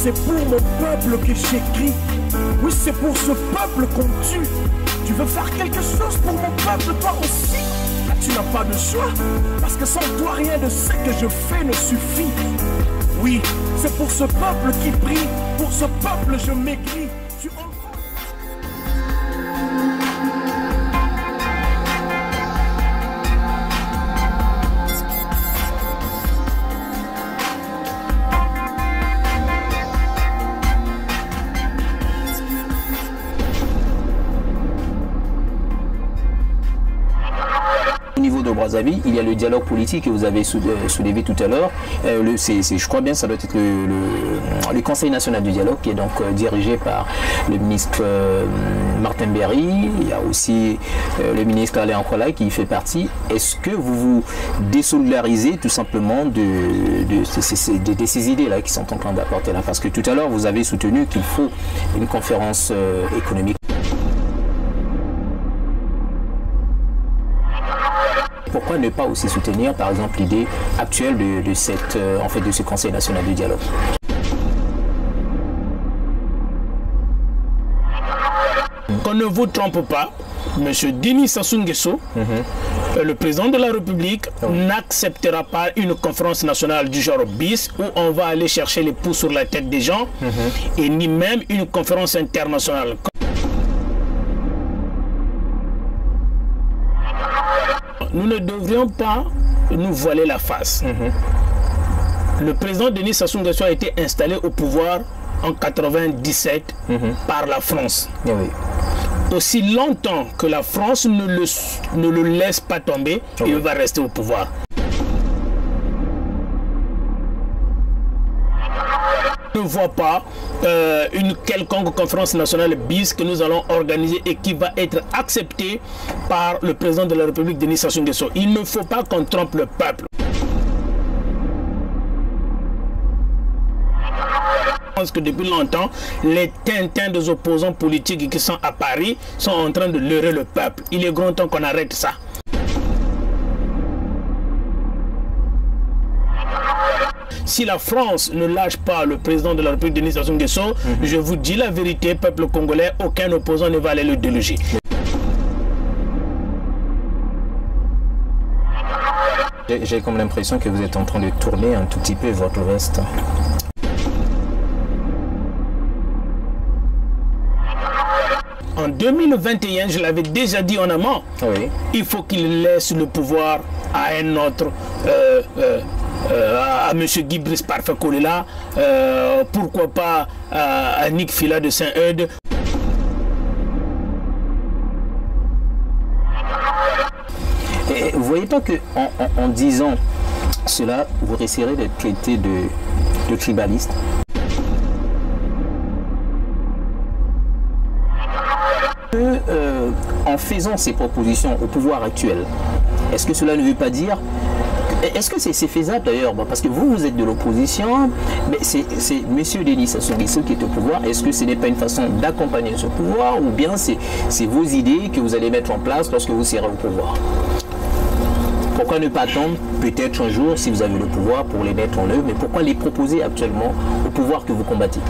c'est pour mon peuple que j'écris. Oui, c'est pour ce peuple qu'on tue. Tu veux faire quelque chose pour mon peuple, toi aussi? Là, tu n'as pas de choix, parce que sans toi, rien de ce que je fais ne suffit. Oui, c'est pour ce peuple qui prie, pour ce peuple je m'écris. Au niveau de Brazzaville, il y a le dialogue politique que vous avez soulevé tout à l'heure. Je crois bien que ça doit être le Conseil national du dialogue qui est donc dirigé par le ministre Martin Berry. Il y a aussi le ministre Alain Ankola qui y fait partie. Est-ce que vous vous désolidarisez tout simplement de ces idées-là qui sont en train d'apporter là? Parce que tout à l'heure, vous avez soutenu qu'il faut une conférence économique. Pourquoi ne pas aussi soutenir, par exemple, l'idée actuelle de ce Conseil national du dialogue? Qu'on ne vous trompe pas, M. Denis Sassou Nguesso, le président de la République, n'acceptera pas une conférence nationale du genre bis où on va aller chercher les pouces sur la tête des gens, et ni même une conférence internationale. Nous ne devrions pas nous voiler la face. Le président Denis Sassou Nguesso a été installé au pouvoir en 1997 par la France. Aussi longtemps que la France ne le laisse pas tomber, il va rester au pouvoir. Je ne vois pas une quelconque conférence nationale bis que nous allons organiser et qui va être acceptée par le président de la République, Denis Sassou Nguesso. Il ne faut pas qu'on trompe le peuple. Je pense que depuis longtemps, les tintins des opposants politiques qui sont à Paris sont en train de leurrer le peuple. Il est grand temps qu'on arrête ça. Si la France ne lâche pas le président de la République, Denis Sassou Nguesso, je vous dis la vérité, peuple congolais, aucun opposant ne va aller le déloger. J'ai comme l'impression que vous êtes en train de tourner un tout petit peu votre veste. En 2021, je l'avais déjà dit en amont, il faut qu'il laisse le pouvoir à un autre, à M. Guy Brice Parfait Kolela, pourquoi pas à Nick Fila de Saint-Eudes. Vous ne voyez pas qu'en disant cela, vous risquerez d'être traité de tribaliste? En faisant ces propositions au pouvoir actuel, est-ce que cela ne veut pas dire... Est-ce que c'est faisable d'ailleurs? Parce que vous êtes de l'opposition, mais c'est M. Denis Sassou Nguesso qui est au pouvoir. Est-ce que ce n'est pas une façon d'accompagner ce pouvoir, ou bien c'est vos idées que vous allez mettre en place lorsque vous serez au pouvoir? Pourquoi ne pas attendre peut-être un jour, si vous avez le pouvoir, pour les mettre en œuvre, mais pourquoi les proposer actuellement au pouvoir que vous combattez?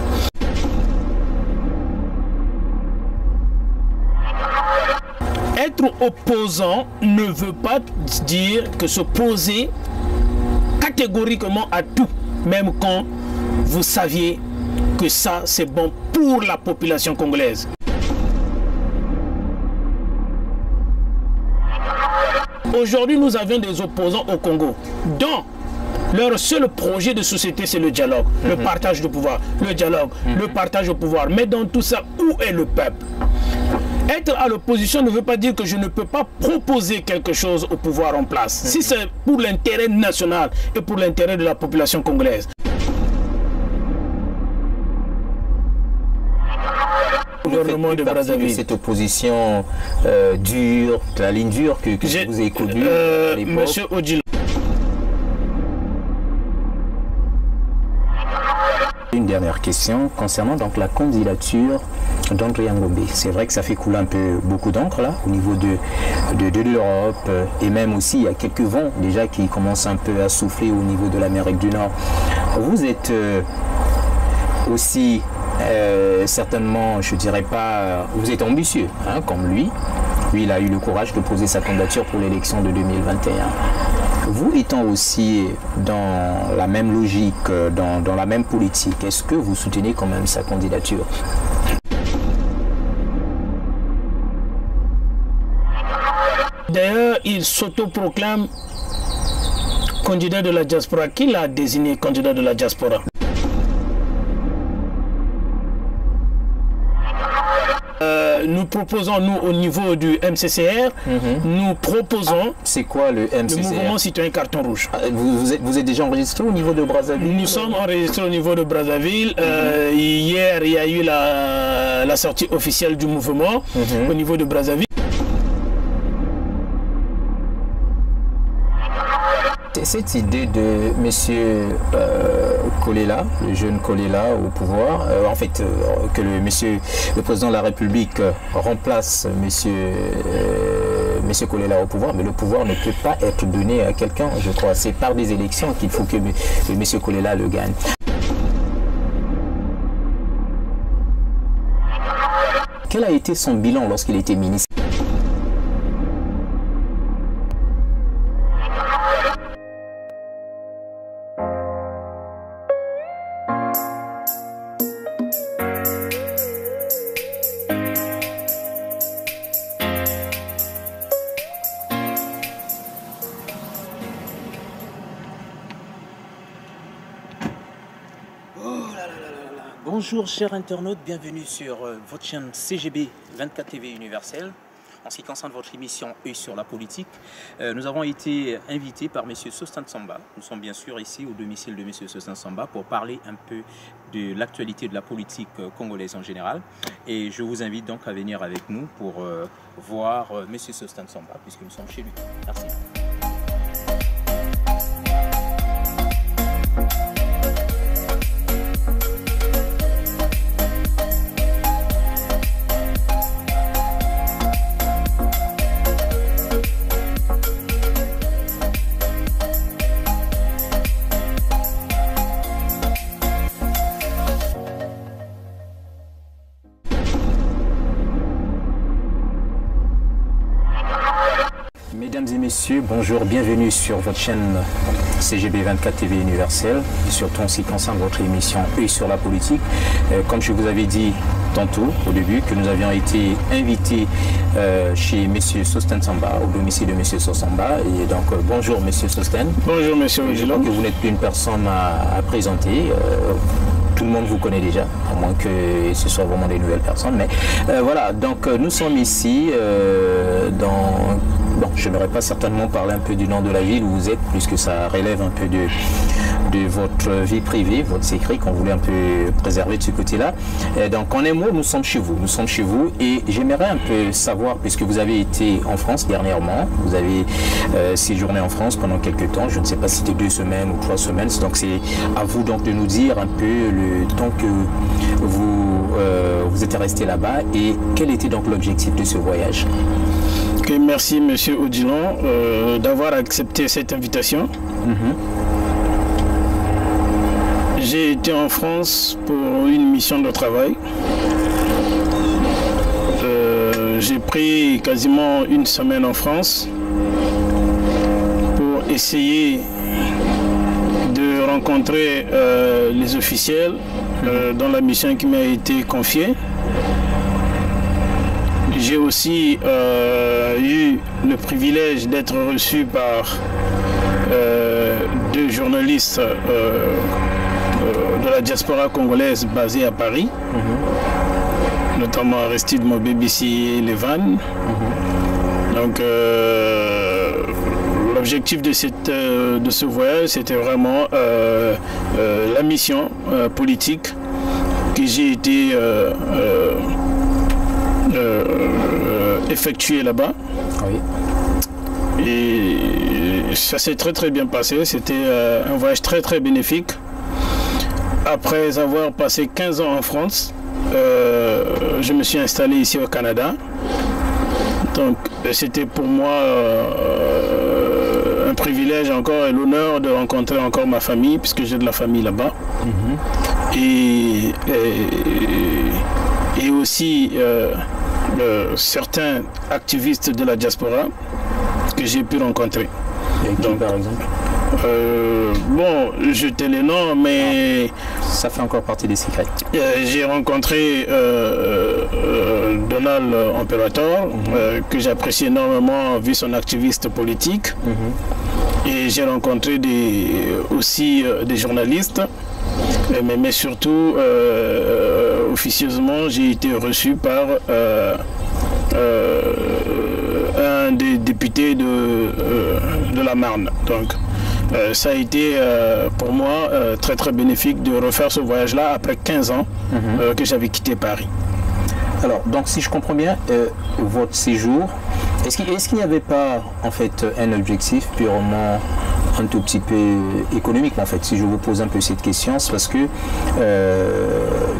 Être opposant ne veut pas dire que s'opposer catégoriquement à tout, même quand vous saviez que ça c'est bon pour la population congolaise. Aujourd'hui, nous avons des opposants au Congo dont leur seul projet de société, c'est le dialogue, le partage du pouvoir, le dialogue, le partage au pouvoir. Mais dans tout ça, où est le peuple? Être à l'opposition ne veut pas dire que je ne peux pas proposer quelque chose au pouvoir en place. Si c'est pour l'intérêt national et pour l'intérêt de la population congolaise. Gouvernement de Brazzaville. Cette opposition dure, la ligne dure que vous avez connue à l'époque. Monsieur Odile. Une dernière question concernant donc la candidature d'André Ngombe. C'est vrai que ça fait couler un peu beaucoup d'encre là au niveau de l'Europe, et même aussi il y a quelques vents déjà qui commencent un peu à souffler au niveau de l'Amérique du Nord. Vous êtes aussi certainement, je dirais pas, vous êtes ambitieux, hein, comme lui. Lui, il a eu le courage de poser sa candidature pour l'élection de 2021. Vous étant aussi dans la même logique, dans la même politique, est-ce que vous soutenez quand même sa candidature? D'ailleurs, il s'autoproclame candidat de la diaspora. Qui l'a désigné candidat de la diaspora? Nous proposons, nous, au niveau du MCCR, nous proposons... C'est quoi le MCCR? Le mouvement citoyen carton rouge. Vous êtes déjà enregistré au niveau de Brazzaville? Nous sommes enregistrés au niveau de Brazzaville. Hier, il y a eu la sortie officielle du mouvement au niveau de Brazzaville. Cette idée de M. Kolela, le jeune Kolela au pouvoir, en fait, que le président de la République remplace M. Kolela au pouvoir, mais le pouvoir ne peut pas être donné à quelqu'un, je crois. C'est par des élections qu'il faut que M. Kolela le gagne. Quel a été son bilan lorsqu'il était ministre? Bonjour chers internautes, bienvenue sur votre chaîne CGB 24 TV universelle. En ce qui concerne votre émission Œil sur la politique, nous avons été invités par M. Sostan Samba. Nous sommes bien sûr ici au domicile de M. Sostan Samba pour parler un peu de l'actualité de la politique congolaise en général. Et je vous invite donc à venir avec nous pour voir M. Sostan Samba puisque nous sommes chez lui. Merci. Mesdames et messieurs, bonjour, bienvenue sur votre chaîne CGB 24 TV universelle, et surtout en ce qui concerne votre émission Œil sur la politique. Comme je vous avais dit tantôt au début, que nous avions été invités chez M. Sostan Samba, au domicile de M. Sosamba. Et donc, bonjour M. Sostan. Bonjour M. Je crois que vous n'êtes plus une personne à présenter. Tout le monde vous connaît déjà, à moins que ce soit vraiment des nouvelles personnes. Mais voilà, donc nous sommes ici dans... Bon, je n'aurais pas certainement parlé un peu du nom de la ville où vous êtes, puisque ça relève un peu de votre vie privée, votre secret qu'on voulait un peu préserver de ce côté-là. Donc en un mot, nous sommes chez vous. Nous sommes chez vous et j'aimerais un peu savoir, puisque vous avez été en France dernièrement, vous avez séjourné en France pendant quelques temps, je ne sais pas si c'était 2 semaines ou 3 semaines, donc c'est à vous donc de nous dire un peu le temps que vous êtes resté là-bas et quel était donc l'objectif de ce voyage. Okay, merci M. Odilon d'avoir accepté cette invitation. J'ai été en France pour une mission de travail. J'ai pris quasiment 1 semaine en France pour essayer de rencontrer les officiels dans la mission qui m'a été confiée. J'ai aussi eu le privilège d'être reçu par 2 journalistes de la diaspora congolaise basée à Paris, notamment Aristide Mobébissi et Levan. Donc l'objectif de ce voyage, c'était vraiment la mission politique que j'ai été effectué là-bas. Oui. Et ça s'est très bien passé. C'était un voyage très bénéfique. Après avoir passé 15 ans en France, je me suis installé ici au Canada. Donc c'était pour moi un privilège encore et l'honneur de rencontrer encore ma famille, puisque j'ai de la famille là-bas. Et aussi certains activistes de la diaspora que j'ai pu rencontrer. Et qui, par exemple? Bon, je te les noms, mais... Ça fait encore partie des secrets. J'ai rencontré Donald Imperator, que j'apprécie énormément vu son activiste politique. Et j'ai rencontré aussi des journalistes. Mais surtout, officieusement, j'ai été reçu par un des députés de la Marne. Donc, ça a été pour moi très très bénéfique de refaire ce voyage-là après 15 ans que j'avais quitté Paris. Alors, donc si je comprends bien, votre séjour, est-ce qu'il n'y avait pas en fait un objectif purement un tout petit peu économique en fait? Si je vous pose un peu cette question, c'est parce que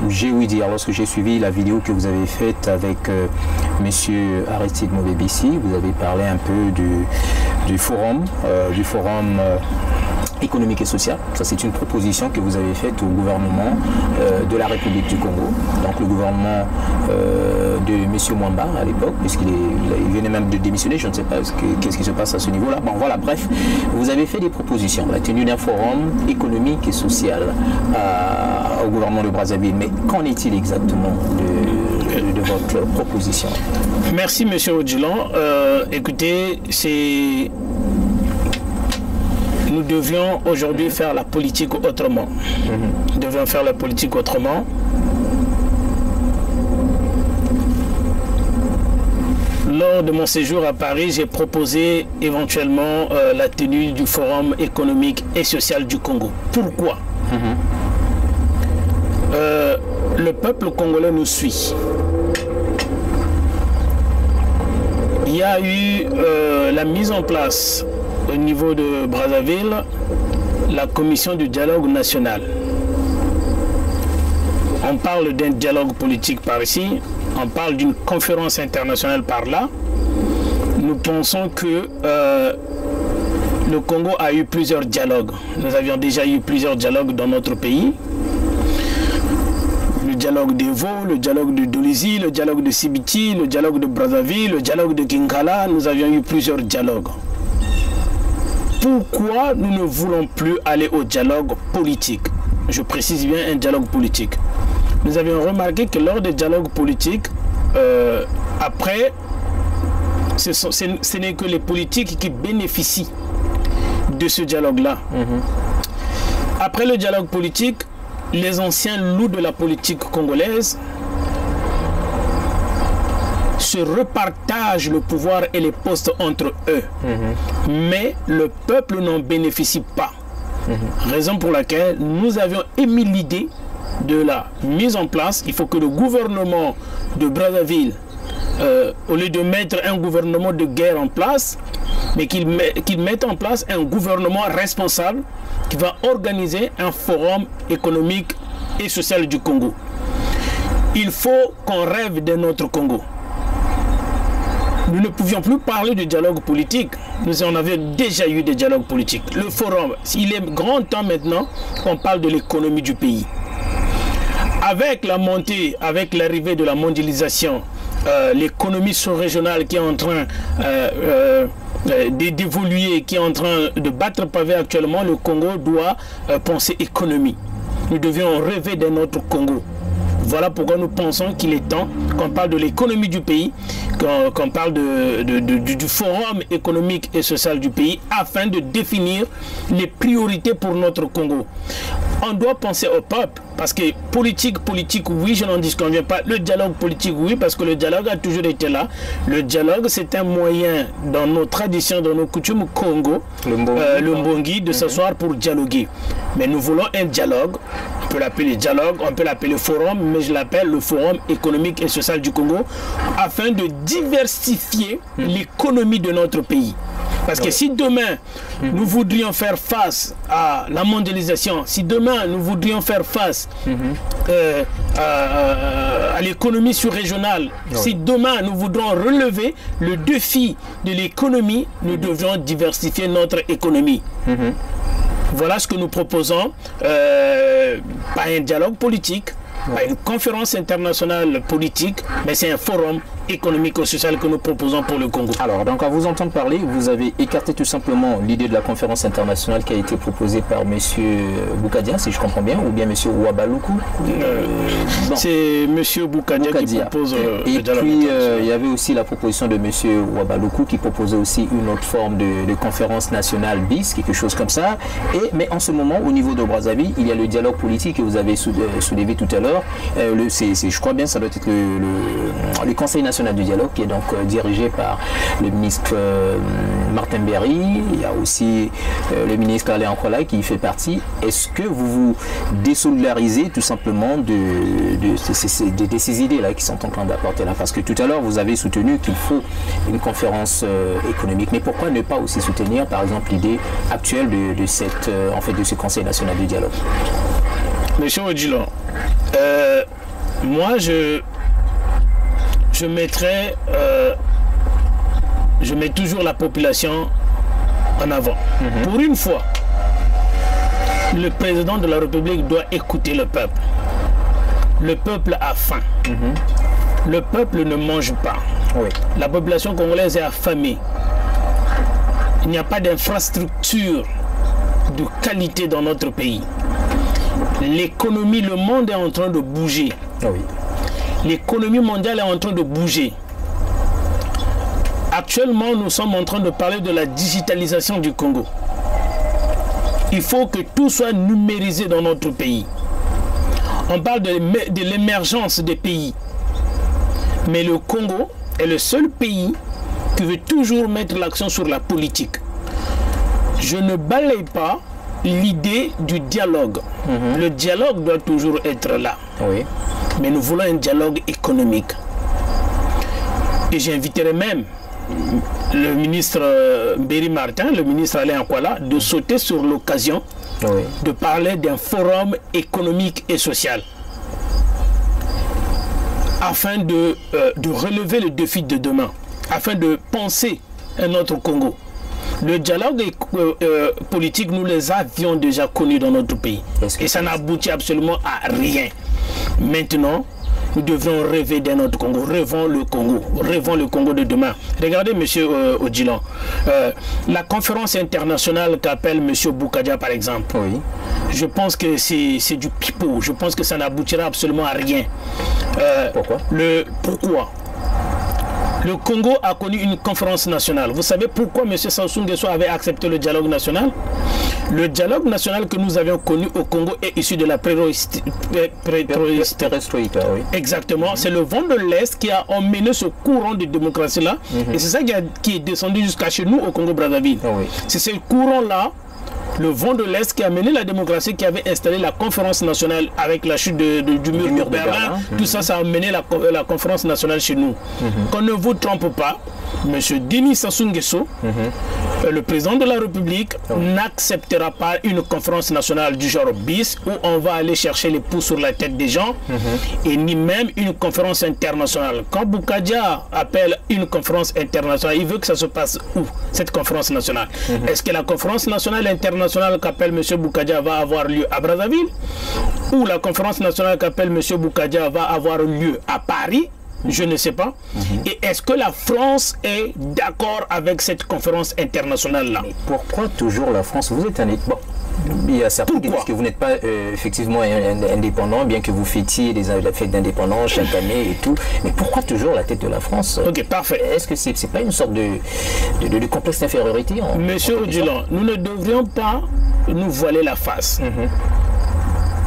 j'ai ouï dire, lorsque j'ai suivi la vidéo que vous avez faite avec monsieur Aristide Mobebisi, vous avez parlé un peu du forum économique et social. Ça, c'est une proposition que vous avez faite au gouvernement de la République du Congo. Donc le gouvernement de M. Mwamba à l'époque, puisqu'il venait même de démissionner, je ne sais pas qu'est-ce qui se passe à ce niveau-là. Bon voilà, bref, vous avez fait des propositions, la tenue d'un forum économique et social au gouvernement de Brazzaville. Mais qu'en est-il exactement de votre proposition? Merci M. Odjilan. Écoutez, nous devions aujourd'hui faire la politique autrement. Nous devions faire la politique autrement. Lors de mon séjour à Paris, j'ai proposé éventuellement la tenue du Forum économique et social du Congo. Pourquoi? Le peuple congolais nous suit. Il y a eu la mise en place au niveau de Brazzaville, la commission du dialogue national. On parle d'un dialogue politique par ici, on parle d'une conférence internationale par là. Nous pensons que le Congo a eu plusieurs dialogues. Nous avions déjà eu plusieurs dialogues dans notre pays. Le dialogue d'Evo, le dialogue de Dolisie, le dialogue de Sibiti, le dialogue de Brazzaville, le dialogue de Kinkala. Nous avions eu plusieurs dialogues. Pourquoi nous ne voulons plus aller au dialogue politique? Je précise bien un dialogue politique. Nous avions remarqué que lors des dialogues politiques, après, ce n'est que les politiques qui bénéficient de ce dialogue-là. Après le dialogue politique, les anciens loups de la politique congolaise se repartagent le pouvoir et les postes entre eux. Mais le peuple n'en bénéficie pas. Raison pour laquelle nous avions émis l'idée de la mise en place. Il faut que le gouvernement de Brazzaville, au lieu de mettre un gouvernement de guerre en place, mais qu'il mette en place un gouvernement responsable qui va organiser un forum économique et social du Congo. Il faut qu'on rêve de notre Congo. Nous ne pouvions plus parler de dialogue politique. Nous en avions déjà eu des dialogues politiques. Le forum, il est grand temps maintenant qu'on parle de l'économie du pays. Avec la montée, avec l'arrivée de la mondialisation, l'économie sous-régionale qui est en train d'évoluer, qui est en train de battre pavé actuellement, le Congo doit penser économie. Nous devions rêver de notre Congo. Voilà pourquoi nous pensons qu'il est temps qu'on parle de l'économie du pays, qu'on parle du forum économique et social du pays, afin de définir les priorités pour notre Congo. On doit penser au peuple, parce que politique, oui, je n'en disconviens pas. Le dialogue politique, oui, parce que le dialogue a toujours été là. Le dialogue, c'est un moyen, dans nos traditions, dans nos coutumes Congo, le Mbongi, de s'asseoir pour dialoguer. Mais nous voulons un dialogue. On peut l'appeler dialogue, on peut l'appeler forum, mais je l'appelle le Forum économique et social du Congo, afin de diversifier l'économie de notre pays. Parce que si demain, nous voudrions faire face à la mondialisation, si demain, nous voudrions faire face à l'économie sous-régionale, si demain, nous voudrons relever le défi de l'économie, nous devons diversifier notre économie. Voilà ce que nous proposons, pas un dialogue politique, pas une conférence internationale politique, mais c'est un forum économique et social que nous proposons pour le Congo. Alors, donc à vous entendre parler, vous avez écarté tout simplement l'idée de la conférence internationale qui a été proposée par M. Boukadia, si je comprends bien, ou bien M. Ouabaloukou. C'est M. Boukadia qui propose et puis, il y avait aussi la proposition de M. Ouabaloukou qui proposait aussi une autre forme de conférence nationale bis, quelque chose comme ça. Mais en ce moment, au niveau de Brazzaville, il y a le dialogue politique que vous avez soulevé tout à l'heure. Je crois bien, ça doit être le Conseil national du dialogue qui est donc dirigé par le ministre Martin Berry. Il y a aussi le ministre Alain Ankola qui y fait partie. Est-ce que vous vous désolidarisez tout simplement de ces idées-là qui sont en train d'apporter là? Parce que tout à l'heure, vous avez soutenu qu'il faut une conférence économique. Mais pourquoi ne pas aussi soutenir, par exemple, l'idée actuelle de ce Conseil national du dialogue? Monsieur Odilon, moi, je mets toujours la population en avant. Pour une fois, le président de la République doit écouter le peuple. Le peuple a faim. Le peuple ne mange pas. La population congolaise est affamée. Il n'y a pas d'infrastructure de qualité dans notre pays. L'économie, le monde est en train de bouger. L'économie mondiale est en train de bouger. Actuellement, nous sommes en train de parler de la digitalisation du Congo. Il faut que tout soit numérisé dans notre pays. On parle de l'émergence des pays. Mais le Congo est le seul pays qui veut toujours mettre l'accent sur la politique. Je ne balaye pas l'idée du dialogue. Le dialogue doit toujours être là. Mais nous voulons un dialogue économique. Et j'inviterai même le ministre Berry Martin, le ministre Alain Ankola, de sauter sur l'occasion de parler d'un forum économique et social afin de relever le défi de demain, afin de penser un autre Congo. Le dialogue politique, nous les avions déjà connus dans notre pays. Et ça n'aboutit absolument à rien. Maintenant, nous devons rêver d'un autre Congo. Rêvons le Congo de demain. Regardez, monsieur Odilon, la conférence internationale qu'appelle monsieur Boukadia, par exemple. Je pense que c'est du pipeau. Je pense que ça n'aboutira absolument à rien. Pourquoi? Pourquoi? Le Congo a connu une conférence nationale. Vous savez pourquoi M. Sassou Nguesso avait accepté le dialogue national? Le dialogue national que nous avions connu au Congo est issu de la perestroïka. Exactement. C'est le vent de l'Est qui a emmené ce courant de démocratie-là. Et c'est ça qui est descendu jusqu'à chez nous au Congo-Brazzaville. C'est ce courant-là, le vent de l'Est, qui a mené la démocratie, qui avait installé la conférence nationale avec la chute du mur de Berlin. Tout ça, ça a mené la conférence nationale chez nous. Qu'on ne vous trompe pas, M. Denis Sassou Nguesso, le président de la République, n'acceptera pas une conférence nationale du genre bis où on va aller chercher les pouces sur la tête des gens, et ni même une conférence internationale. Quand Boukadia appelle une conférence internationale, il veut que ça se passe où, cette conférence nationale? Est-ce que la conférence nationale internationale qu'appelle M. Boukadia va avoir lieu à Brazzaville, ou la conférence nationale qu'appelle M. Boukadia va avoir lieu à Paris? Je ne sais pas. Et est-ce que la France est d'accord avec cette conférence internationale-là? Pourquoi toujours la France? Vous êtes un... Bon, il y a certains qui disent que vous n'êtes pas effectivement indépendant, bien que vous fêtiez la fête d'indépendance chaque année et tout. Mais pourquoi toujours la tête de la France? Ok, parfait. Est-ce que c'est pas une sorte de complexe d'infériorité? Monsieur Odilon, nous ne devrions pas nous voiler la face.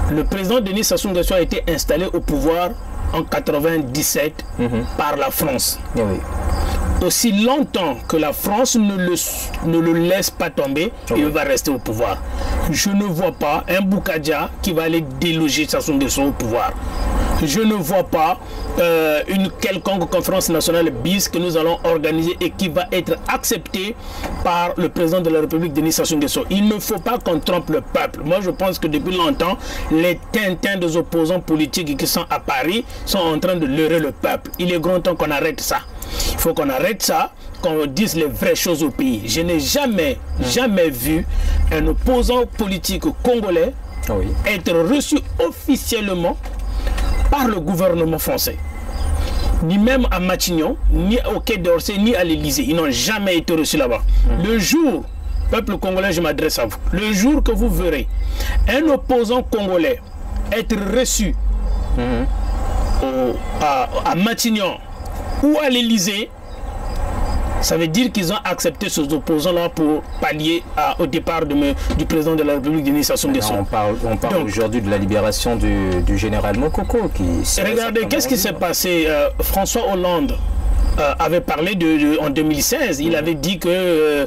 Le président Denis Sassou Nguesso a été installé au pouvoir en 1997 par la France. Aussi longtemps que la France ne le laisse pas tomber, il va rester au pouvoir. Je ne vois pas un Boukadia qui va aller déloger Sassou Nguesso au pouvoir. je ne vois pas une quelconque conférence nationale bis que nous allons organiser et qui va être acceptée par le président de la République, Denis Sassou Nguesso. Il ne faut pas qu'on trompe le peuple. Moi, je pense que depuis longtemps, les tintins des opposants politiques qui sont à Paris sont en train de leurrer le peuple. Il est grand temps qu'on arrête ça. Il faut qu'on arrête ça, qu'on dise les vraies choses au pays. Je n'ai jamais vu un opposant politique congolais être reçu officiellement par le gouvernement français. Ni même à Matignon, ni au Quai d'Orsay, ni à l'Élysée. Ils n'ont jamais été reçus là-bas. Le jour, peuple congolais, je m'adresse à vous, le jour que vous verrez un opposant congolais être reçu à Matignon ou à l'Élysée, ça veut dire qu'ils ont accepté ces opposants-là pour pallier au départ du président de la République, Denis Sassou Nguesso. On parle aujourd'hui de la libération du général Mokoko. Regardez, qu'est-ce qui s'est passé? François Hollande avait parlé en 2016, il avait dit que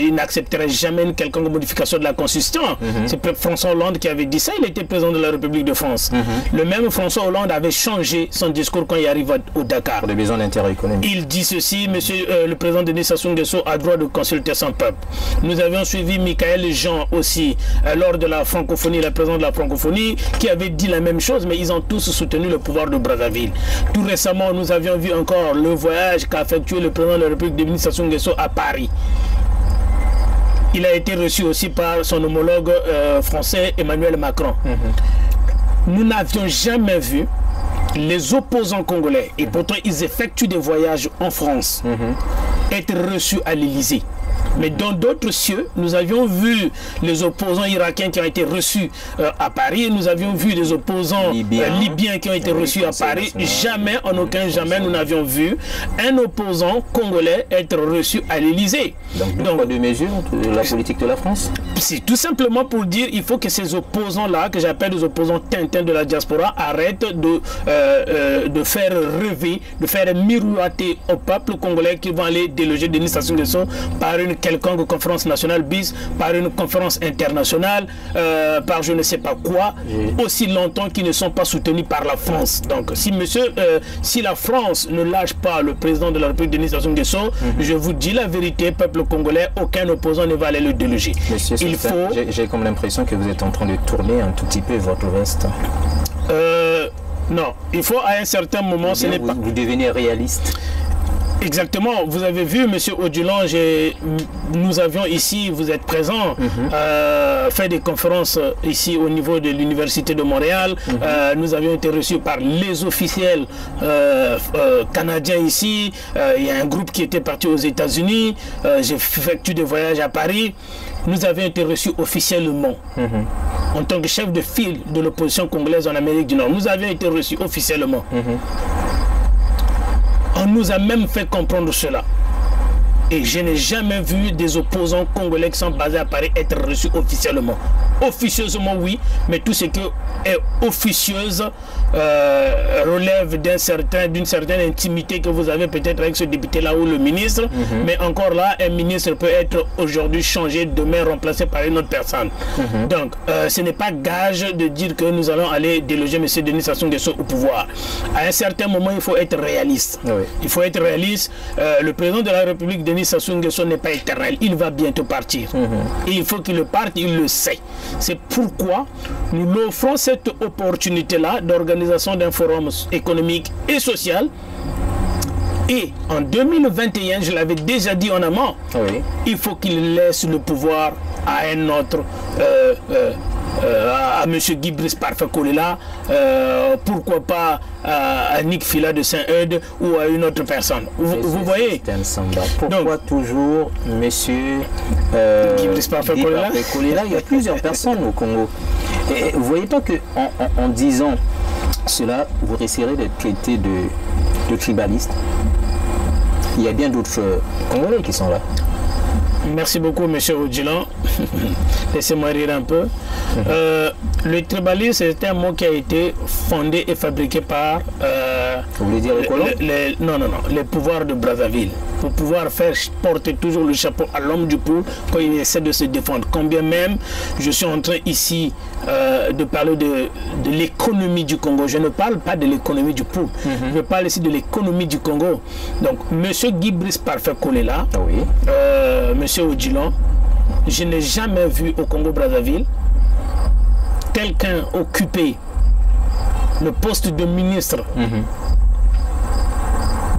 il n'accepterait jamais une quelconque modification de la Constitution. C'est François Hollande qui avait dit ça, il était président de la République de France. Le même François Hollande avait changé son discours quand il arrive au Dakar. Pour des besoins d'intérêt économique. Il dit ceci, monsieur le président Denis Sassou Nguesso a droit de consulter son peuple. Nous avions suivi Michael Jean aussi, lors de la francophonie, le président de la francophonie, qui avait dit la même chose, mais ils ont tous soutenu le pouvoir de Brazzaville. Tout récemment, nous avions vu encore le voyage qu'a effectué le président de la République, Denis Sassou Nguesso, à Paris. Il a été reçu aussi par son homologue français Emmanuel Macron. Nous n'avions jamais vu les opposants congolais, et pourtant ils effectuent des voyages en France, être reçus à l'Élysée. Mais dans d'autres cieux, nous avions vu les opposants irakiens qui ont été reçus à Paris, et nous avions vu les opposants libyens qui ont été reçus à Paris. Jamais, en aucun jamais, nous n'avions vu un opposant congolais être reçu à l'Élysée. Donc, deux mesures de la politique de la France? C'est tout simplement pour dire qu'il faut que ces opposants-là, que j'appelle les opposants tintins de la diaspora, arrêtent de faire rêver, de faire miroiter au peuple congolais qu'ils vont aller déloger Denis Sassou Nguesso par une quelconque conférence nationale bis, par une conférence internationale, par je ne sais pas quoi, aussi longtemps qu'ils ne sont pas soutenus par la France. Donc si la France ne lâche pas le président de la République, Denis Sassou Nguesso, je vous dis la vérité, peuple congolais, aucun opposant ne va aller le déloger. Monsieur, j'ai comme l'impression que vous êtes en train de tourner un tout petit peu votre veste. Non, il faut à un certain moment, ce n'est pas... Vous devenez réaliste. Exactement, vous avez vu, monsieur Odilon, nous avions ici, vous êtes présent, fait des conférences ici au niveau de l'Université de Montréal. Nous avions été reçus par les officiels canadiens ici. Il y a un groupe qui était parti aux États-Unis. J'ai effectué des voyages à Paris. Nous avions été reçus officiellement en tant que chef de file de l'opposition congolaise en Amérique du Nord. Nous avions été reçus officiellement. On nous a même fait comprendre cela. Et je n'ai jamais vu des opposants congolais qui sont basés à Paris être reçus officiellement. Officieusement, oui, mais tout ce qui est officieuse relève d'une certaine intimité que vous avez peut-être avec ce député-là ou le ministre. Mais encore là, un ministre peut être aujourd'hui changé, demain remplacé par une autre personne. Donc, ce n'est pas gage de dire que nous allons aller déloger M. Denis Sassou Nguesso au pouvoir. À un certain moment, il faut être réaliste. Il faut être réaliste. Le président de la République, Denis Sassou Nguesso, n'est pas éternel. Il va bientôt partir. Et il faut qu'il parte, il le sait. C'est pourquoi nous lui offrons cette opportunité-là d'organisation d'un forum économique et social. Et en 2021, je l'avais déjà dit en amont, il faut qu'il laisse le pouvoir à un autre, à M. Guy Brice Parfait Kolela, pourquoi pas à Nick Fila de Saint-Eudes ou à une autre personne. Vous voyez? Pourquoi toujours M. Guy Brice Parfait Kolela? Il y a plusieurs personnes au Congo. Et vous ne voyez pas qu'en disant cela, vous risquerez d'être traité de tribaliste? Il y a bien d'autres Congolais qui sont là. Merci beaucoup, M. Odjilan. Laissez-moi rire un peu. Le tribalisme, c'est un mot qui a été fondé et fabriqué par... Vous voulez dire les colons? Non, les pouvoirs de Brazzaville. Pour pouvoir faire porter toujours le chapeau à l'homme du peuple quand il essaie de se défendre. Combien même je suis en train ici de parler de l'économie du Congo. Je ne parle pas de l'économie du peuple. Je parle ici de l'économie du Congo. Donc, M. Guy Brice Parfait Kolela, Oui. M. Odjilan, je n'ai jamais vu au Congo-Brazzaville quelqu'un occuper le poste de ministre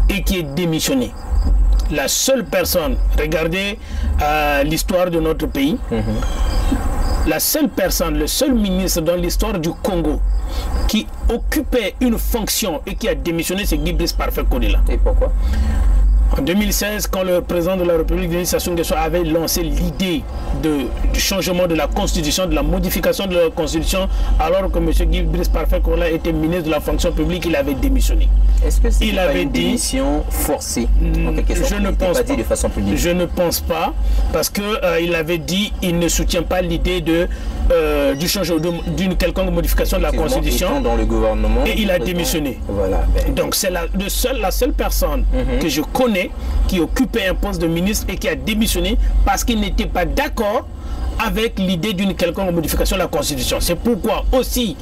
et qui est démissionné. La seule personne, regardez l'histoire de notre pays, la seule personne, le seul ministre dans l'histoire du Congo qui occupait une fonction et qui a démissionné, c'est Guy Brice Parfait Kolela. Et pourquoi? En 2016, quand le président de la République, Denis Sassou Nguesso, avait lancé l'idée du changement de la Constitution, de la modification de la Constitution, alors que M. Guy Brice Parfait Kolela était ministre de la fonction publique, il avait démissionné. Est-ce que c'est une démission forcée en quelque sorte? Je ne pense pas. Dit de façon publique. Je ne pense pas, parce qu'il avait dit qu'il ne soutient pas l'idée du changement d'une quelconque modification de la Constitution. Dans le gouvernement, et il a démissionné. Voilà. Donc c'est la seule personne que je connais qui occupait un poste de ministre et qui a démissionné parce qu'il n'était pas d'accord avec l'idée d'une quelconque modification de la Constitution. C'est pourquoi aussi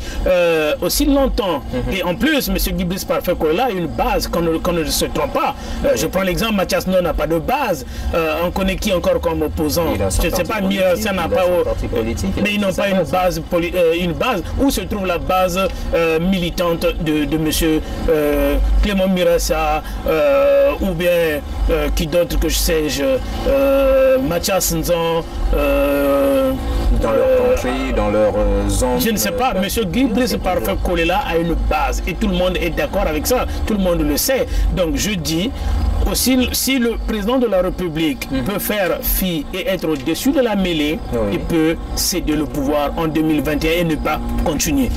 longtemps, et en plus, M. Guy Brice Parfait Kolela a une base, qu'on ne se trompe pas. Je prends l'exemple, Mathias Non n'a pas de base. On connaît qui encore comme opposant? Je ne sais pas, Mirassa n'a pas... Mais ils n'ont pas une base. Où se trouve la base militante de M. Clément Mirassa ou bien qui d'autre que je sais, Mathias Nzan, dans leur contrée, dans leur zone. Je ne sais pas, M. Guy Brice Parfait Kolela a une base et tout le monde est d'accord avec ça, tout le monde le sait. Donc je dis, aussi, si le président de la République peut faire fi et être au-dessus de la mêlée, il peut céder le pouvoir en 2021 et ne pas continuer.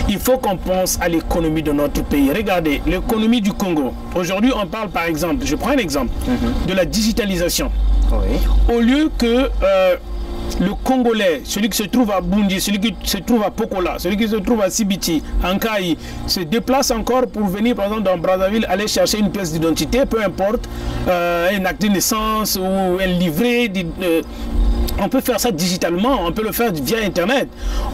Il faut qu'on pense à l'économie de notre pays. Regardez, l'économie du Congo. Aujourd'hui, on parle par exemple, je prends un exemple, de la digitalisation. Au lieu que le Congolais, celui qui se trouve à Bundi, celui qui se trouve à Pokola, celui qui se trouve à Sibiti, en Kaï, se déplace encore pour venir, par exemple, dans Brazzaville, aller chercher une pièce d'identité, peu importe, un acte de naissance ou un livret. On peut faire ça digitalement, on peut le faire via Internet.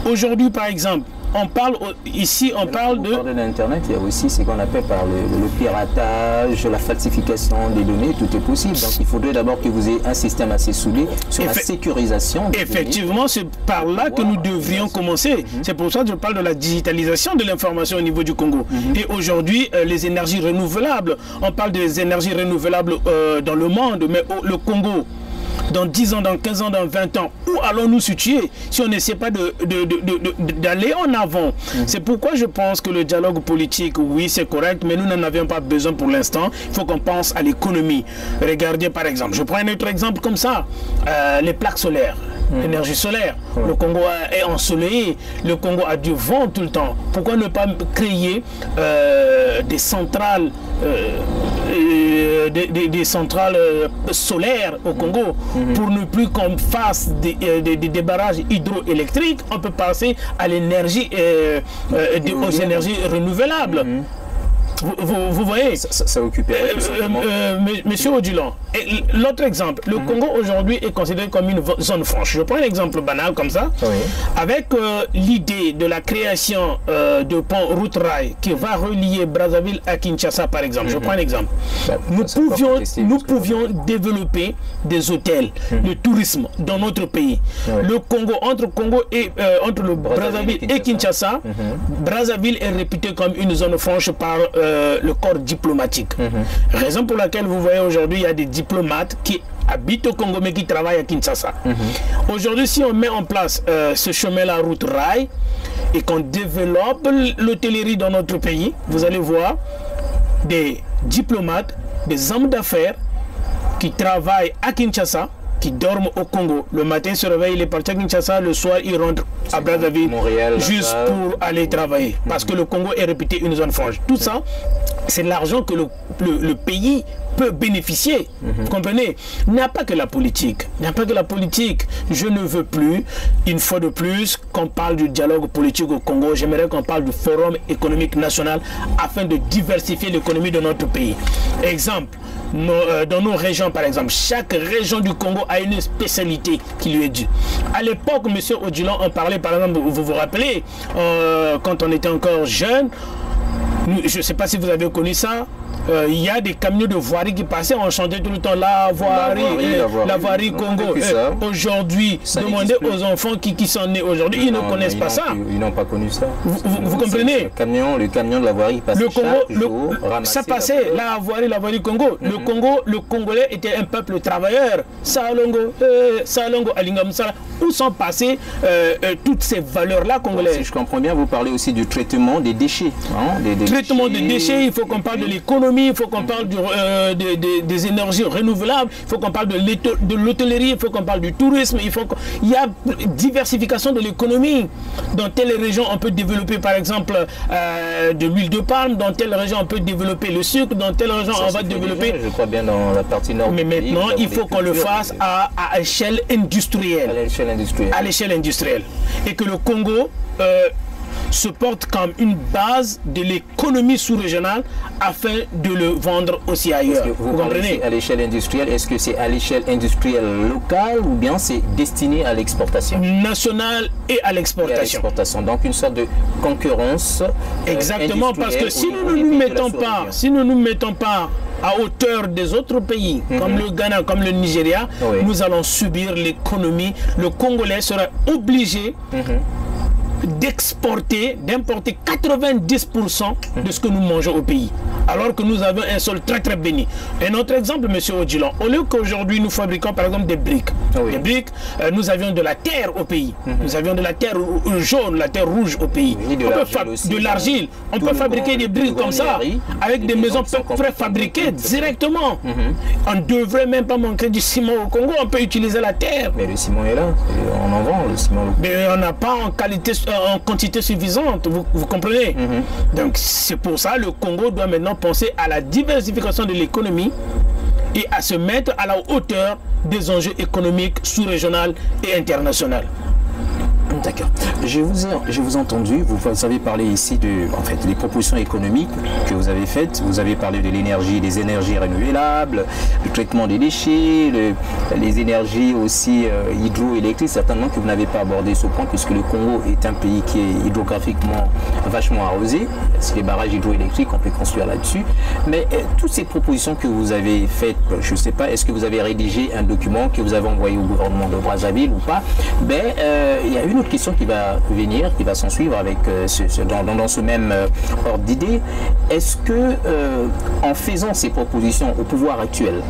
Aujourd'hui, par exemple, on parle ici, on parle de... l'Internet, il y a aussi ce qu'on appelle par le piratage, la falsification des données, tout est possible. Donc il faudrait d'abord que vous ayez un système assez soudé sur la sécurisation des effectivement, c'est par là que nous devrions commencer. C'est pour ça que je parle de la digitalisation de l'information au niveau du Congo. Et aujourd'hui, les énergies renouvelables, on parle des énergies renouvelables dans le monde, mais le Congo, dans 10 ans, dans 15 ans, dans 20 ans, où allons-nous situer si on n'essaie pas d'aller en avant? C'est pourquoi je pense que le dialogue politique, oui, c'est correct, mais nous n'en avions pas besoin pour l'instant. Il faut qu'on pense à l'économie. Regardez par exemple, je prends un autre exemple comme ça, les plaques solaires. L'énergie solaire. Le Congo est ensoleillé, le Congo a du vent tout le temps. Pourquoi ne pas créer des centrales des centrales solaires au Congo pour ne plus qu'on fasse des barrages hydroélectriques? On peut passer à l'énergie aux énergies renouvelables. Vous voyez, ça occuperait Monsieur Odjilan, l'autre exemple, le Congo aujourd'hui est considéré comme une zone franche. Je prends un exemple banal comme ça, avec l'idée de la création de pont route-rail qui va relier Brazzaville à Kinshasa par exemple. Je prends un exemple. Nous pouvions développer des hôtels, le tourisme dans notre pays. Le Congo, entre le Brazzaville et Kinshasa, Brazzaville est réputé comme une zone franche par le corps diplomatique. Raison pour laquelle vous voyez aujourd'hui il y a des diplomates qui habitent au Congo mais qui travaillent à Kinshasa. Aujourd'hui, si on met en place ce chemin-là, route rail, et qu'on développe l'hôtellerie dans notre pays, vous allez voir des diplomates, des hommes d'affaires qui travaillent à Kinshasa, qui dorment au Congo. Le matin, ils se réveillent, il est parti à Kinshasa, le soir, il rentre à Brazzaville juste pour aller travailler. Parce que le Congo est réputé une zone franche. Tout ça, c'est l'argent que le pays peut bénéficier. Vous comprenez? Il n'y a pas que la politique. Il n'y a pas que la politique. Je ne veux plus, une fois de plus, qu'on parle du dialogue politique au Congo. J'aimerais qu'on parle du Forum économique national afin de diversifier l'économie de notre pays. Exemple, dans nos régions, par exemple, chaque région du Congo a une spécialité qui lui est due. À l'époque, M. Odilon en parlait, par exemple, vous vous rappelez, quand on était encore jeune, je ne sais pas si vous avez connu ça, il y a des camions de voirie qui passaient, on chantait tout le temps la voirie Congo. Aujourd'hui, demandez aux enfants qui sont nés aujourd'hui, ils ne connaissent pas ça. Ils n'ont pas connu ça. Vous comprenez? Le camion de la voirie passait le Congo, chaque jour, ça passait, la voirie Congo. Le Congo, le Congolais était un peuple travailleur. Salongo, Alingamsala. Où sont passées toutes ces valeurs-là congolaises? Si je comprends bien, vous parlez aussi du traitement des déchets. Hein, traitement des déchets, il faut qu'on parle de l'économie, il faut qu'on parle des énergies renouvelables, il faut qu'on parle de l'hôtellerie, il faut qu'on parle du tourisme, il y a diversification de l'économie. Dans telle région, on peut développer par exemple de l'huile de palme, dans telle région, on peut développer le sucre, dans telle région, on va développer... Déjà, je crois bien dans la partie nord. Mais maintenant, il faut qu'on le fasse à échelle industrielle. À l'échelle industrielle. Et que le Congo se porte comme une base de l'économie sous-régionale afin de le vendre aussi ailleurs. Vous comprenez? À l'échelle industrielle, est-ce que c'est à l'échelle industrielle locale ou bien c'est destiné à l'exportation? Nationale et à l'exportation. Donc une sorte de concurrence. Exactement, parce que si nous ne nous mettons pas à hauteur des autres pays, comme le Ghana, comme le Nigeria, nous allons subir l'économie. Le Congolais sera obligé d'importer 90% de ce que nous mangeons au pays, alors que nous avons un sol très très béni. Un autre exemple, M. Odilon, au lieu qu'aujourd'hui nous fabriquons par exemple des briques, nous avions de la terre au pays, nous avions de la terre jaune, la terre rouge au pays, de l'argile, on peut fabriquer des briques comme ça, avec des maisons préfabriquées directement. On ne devrait même pas manquer du ciment au Congo, on peut utiliser la terre. Mais le ciment est là, on en vend le ciment. Mais on n'a pas en quantité suffisante, vous comprenez? Donc c'est pour ça que le Congo doit maintenant penser à la diversification de l'économie et à se mettre à la hauteur des enjeux économiques sous-régionaux et internationaux. D'accord. Je vous ai entendu, vous avez parlé ici de des propositions économiques que vous avez faites. Vous avez parlé de l'énergie, des énergies renouvelables, le traitement des déchets, les énergies aussi hydroélectriques, certainement que vous n'avez pas abordé ce point puisque le Congo est un pays qui est hydrographiquement vachement arrosé. C'est les barrages hydroélectriques, on peut construire là-dessus. Mais toutes ces propositions que vous avez faites, je ne sais pas, est-ce que vous avez rédigé un document que vous avez envoyé au gouvernement de Brazzaville ou pas? Il y a une autre question qui va venir, qui va s'en suivre avec dans ce même ordre d'idée. Est-ce que en faisant ces propositions au pouvoir actuel,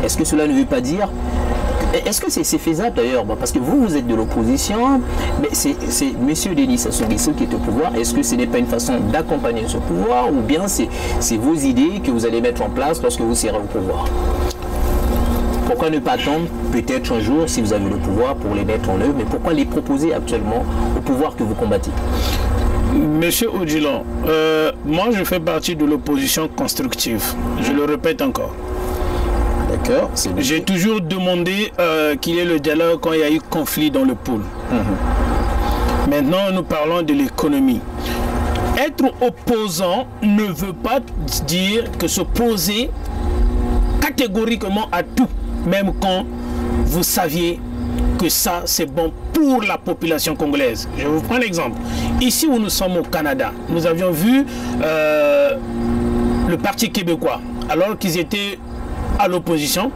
est-ce que cela ne veut pas dire, est-ce que c'est faisable d'ailleurs, parce que vous êtes de l'opposition, mais c'est M. Denis Sassou Nguesso qui est au pouvoir, est-ce que ce n'est pas une façon d'accompagner ce pouvoir ou bien c'est vos idées que vous allez mettre en place lorsque vous serez au pouvoir? Pourquoi ne pas attendre peut-être un jour, si vous avez le pouvoir, pour les mettre en œuvre, mais pourquoi les proposer actuellement au pouvoir que vous combattez? Monsieur Odilon, moi je fais partie de l'opposition constructive. Je le répète encore. D'accord. J'ai toujours demandé qu'il y ait le dialogue quand il y a eu conflit dans le pôle. Maintenant, nous parlons de l'économie. Être opposant ne veut pas dire que s'opposer catégoriquement à tout, même quand vous saviez que ça c'est bon pour la population congolaise. Je vous prends l'exemple. Ici où nous sommes au Canada, nous avions vu le Parti québécois, alors qu'ils étaient à l'opposition,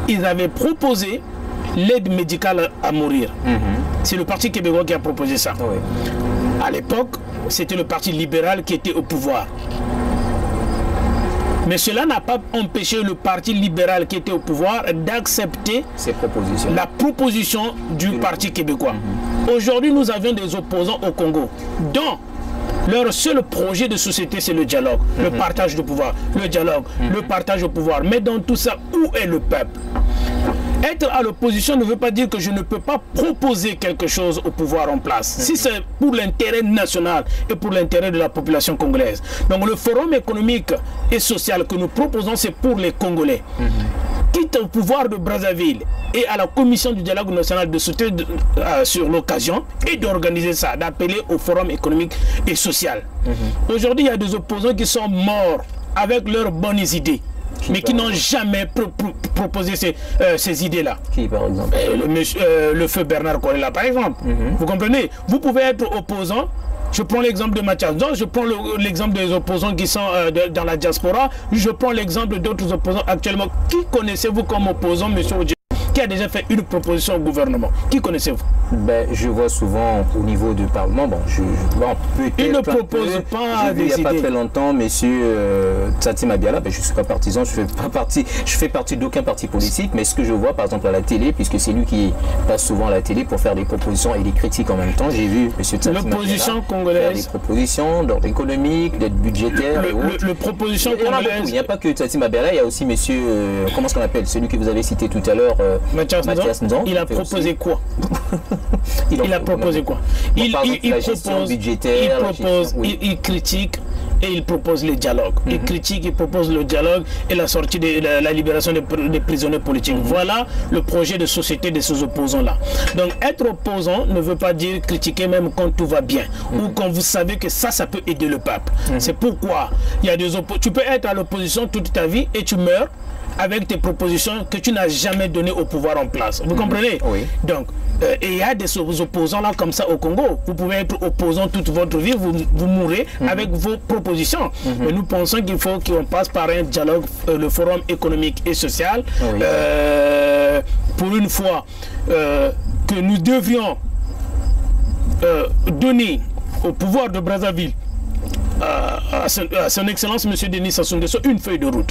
ils avaient proposé l'aide médicale à mourir. C'est le Parti québécois qui a proposé ça. À l'époque, c'était le Parti libéral qui était au pouvoir. Mais cela n'a pas empêché le Parti libéral qui était au pouvoir d'accepter la proposition du Parti québécois. Aujourd'hui, nous avons des opposants au Congo, dont leur seul projet de société, c'est le dialogue, le partage du pouvoir, le dialogue, le partage au pouvoir. Mais dans tout ça, où est le peuple? Être à l'opposition ne veut pas dire que je ne peux pas proposer quelque chose au pouvoir en place. Si c'est pour l'intérêt national et pour l'intérêt de la population congolaise. Donc le forum économique et social que nous proposons, c'est pour les Congolais. Quitte au pouvoir de Brazzaville et à la commission du dialogue national de soutenir sur l'occasion et d'organiser ça, d'appeler au forum économique et social. Aujourd'hui, il y a des opposants qui sont morts avec leurs bonnes idées, mais qui n'ont jamais proposé ces idées-là. Qui, par exemple? Le feu Bernard Kolela, par exemple. Vous comprenez? Vous pouvez être opposant. Je prends l'exemple de Mathias Nzon, je prends l'exemple des opposants qui sont dans la diaspora, je prends l'exemple d'autres opposants actuellement. Qui connaissez-vous comme opposant, M. Odji, qui a déjà fait une proposition au gouvernement? Qui connaissez-vous? Ben, je vois souvent au niveau du Parlement, il ne propose pas des idées. Il n'y a pas très longtemps, monsieur Tsati Mabiala, ben, je ne suis pas partisan, je fais partie d'aucun parti politique, mais ce que je vois par exemple à la télé, puisque c'est lui qui passe souvent à la télé pour faire des propositions et des critiques en même temps, j'ai vu monsieur Tsati Mabiala faire des propositions d'ordre économique, d'aide budgétaire et autres. Proposition congolaise. Il n'y a pas que Tsati Mabiala, il y a aussi monsieur, comment est-ce qu'on appelle, celui que vous avez cité tout à l'heure, Mathias Nzon. Il a proposé quoi? Il a proposé quoi? Il critique et il propose le dialogue. Il critique, il propose le dialogue et la sortie de la libération des prisonniers politiques. Voilà le projet de société de ces opposants-là. Donc être opposant ne veut pas dire critiquer même quand tout va bien ou quand vous savez que ça peut aider le peuple. C'est pourquoi il y a tu peux être à l'opposition toute ta vie et tu meurs avec tes propositions que tu n'as jamais données au pouvoir en place. Vous comprenez? Oui. Donc, et il y a des opposants là comme ça au Congo. Vous pouvez être opposant toute votre vie, vous mourrez avec vos propositions. Mais nous pensons qu'il faut qu'on passe par un dialogue, le forum économique et social. Pour une fois que nous devrions donner au pouvoir de Brazzaville à son excellence M. Denis Sassou Nguesso une feuille de route.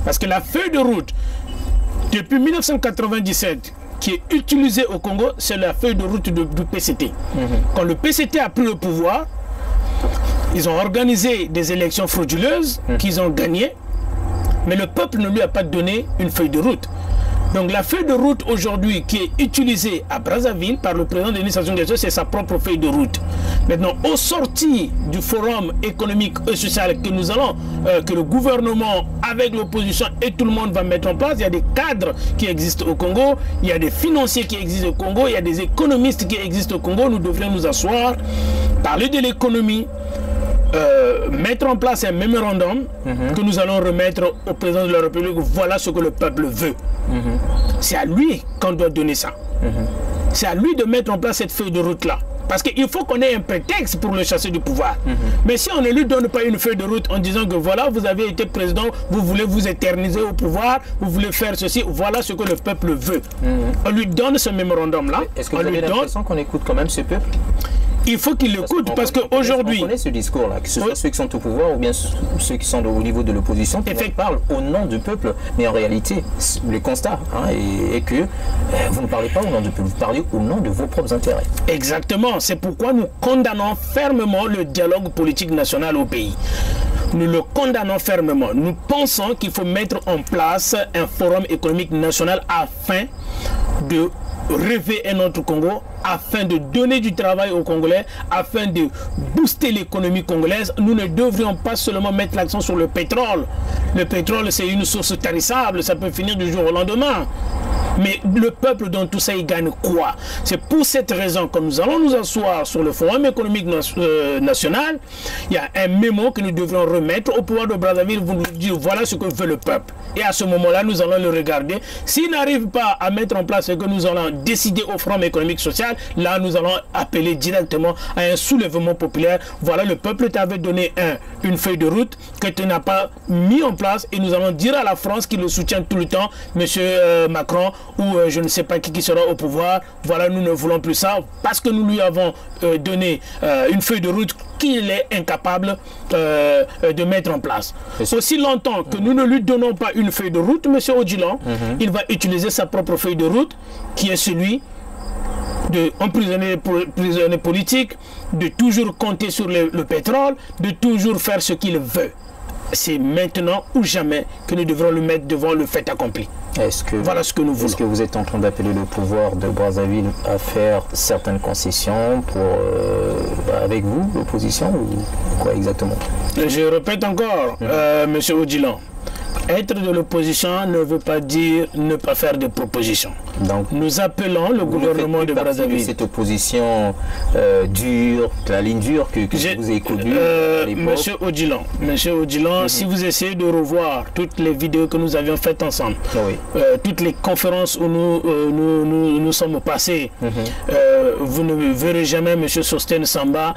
Parce que la feuille de route depuis 1997 qui est utilisée au Congo, c'est la feuille de route du PCT. Quand le PCT a pris le pouvoir, ils ont organisé des élections frauduleuses qu'ils ont gagnées, mais le peuple ne lui a pas donné une feuille de route. Donc la feuille de route aujourd'hui qui est utilisée à Brazzaville par le président Denis Sassou Nguesso, c'est sa propre feuille de route. Maintenant, au sorti du forum économique et social que nous allons, que le gouvernement avec l'opposition et tout le monde va mettre en place, il y a des cadres qui existent au Congo, il y a des financiers qui existent au Congo, il y a des économistes qui existent au Congo. Nous devrions nous asseoir, parler de l'économie, mettre en place un mémorandum que nous allons remettre au président de la République. Voilà ce que le peuple veut. C'est à lui qu'on doit donner ça. C'est à lui de mettre en place cette feuille de route là. Parce qu'il faut qu'on ait un prétexte pour le chasser du pouvoir. Mais si on ne lui donne pas une feuille de route en disant que voilà, vous avez été président, vous voulez vous éterniser au pouvoir, vous voulez faire ceci, voilà ce que le peuple veut. On lui donne ce mémorandum là. Est-ce que vous avez l'impression qu'on écoute quand même ce peuple? Il faut qu'il l'écoute parce qu'aujourd'hui... On connaît ce discours-là, que ce soit ceux qui sont au pouvoir ou bien ceux qui sont au niveau de l'opposition, qui parlent au nom du peuple. Mais en réalité, le constat est que vous ne parlez pas au nom du peuple, vous parlez au nom de vos propres intérêts. Exactement. C'est pourquoi nous condamnons fermement le dialogue politique national au pays. Nous le condamnons fermement. Nous pensons qu'il faut mettre en place un forum économique national afin de rêver un autre Congo, afin de donner du travail aux Congolais, afin de booster l'économie congolaise. Nous ne devrions pas seulement mettre l'accent sur le pétrole. Le pétrole, c'est une source tarissable, ça peut finir du jour au lendemain. Mais le peuple dans tout ça, il gagne quoi? C'est pour cette raison que nous allons nous asseoir sur le forum économique national. Il y a un mémo que nous devrons remettre au pouvoir de Brazzaville, vous nous dire voilà ce que veut le peuple. Et à ce moment-là, nous allons le regarder. S'il n'arrive pas à mettre en place ce que nous allons décider au forum économique social, là nous allons appeler directement à un soulèvement populaire. Voilà, le peuple t'avait donné une feuille de route que tu n'as pas mis en place et nous allons dire à la France qui le soutient tout le temps, monsieur Macron, ou je ne sais pas qui sera au pouvoir, voilà, nous ne voulons plus ça parce que nous lui avons donné une feuille de route qu'il est incapable de mettre en place. Aussi longtemps que nous ne lui donnons pas une feuille de route, monsieur Odjilan, il va utiliser sa propre feuille de route qui est celui d'emprisonner les prisonniers politiques, de toujours compter sur le pétrole, de toujours faire ce qu'il veut. c'est maintenant ou jamais que nous devrons le mettre devant le fait accompli. Voilà ce que nous voulons. Est-ce que vous êtes en train d'appeler le pouvoir de Brazzaville à faire certaines concessions pour, avec vous, l'opposition, ou quoi exactement? Je répète encore, M. Odjilan, être de l'opposition ne veut pas dire ne pas faire de propositions. Donc, nous appelons le gouvernement de Brazzaville. Cette opposition dure, la ligne dure que je vous ai connue à l'époque. Monsieur Odjilan, si vous essayez de revoir toutes les vidéos que nous avions faites ensemble, toutes les conférences où nous sommes passés, vous ne verrez jamais M. Sostène Samba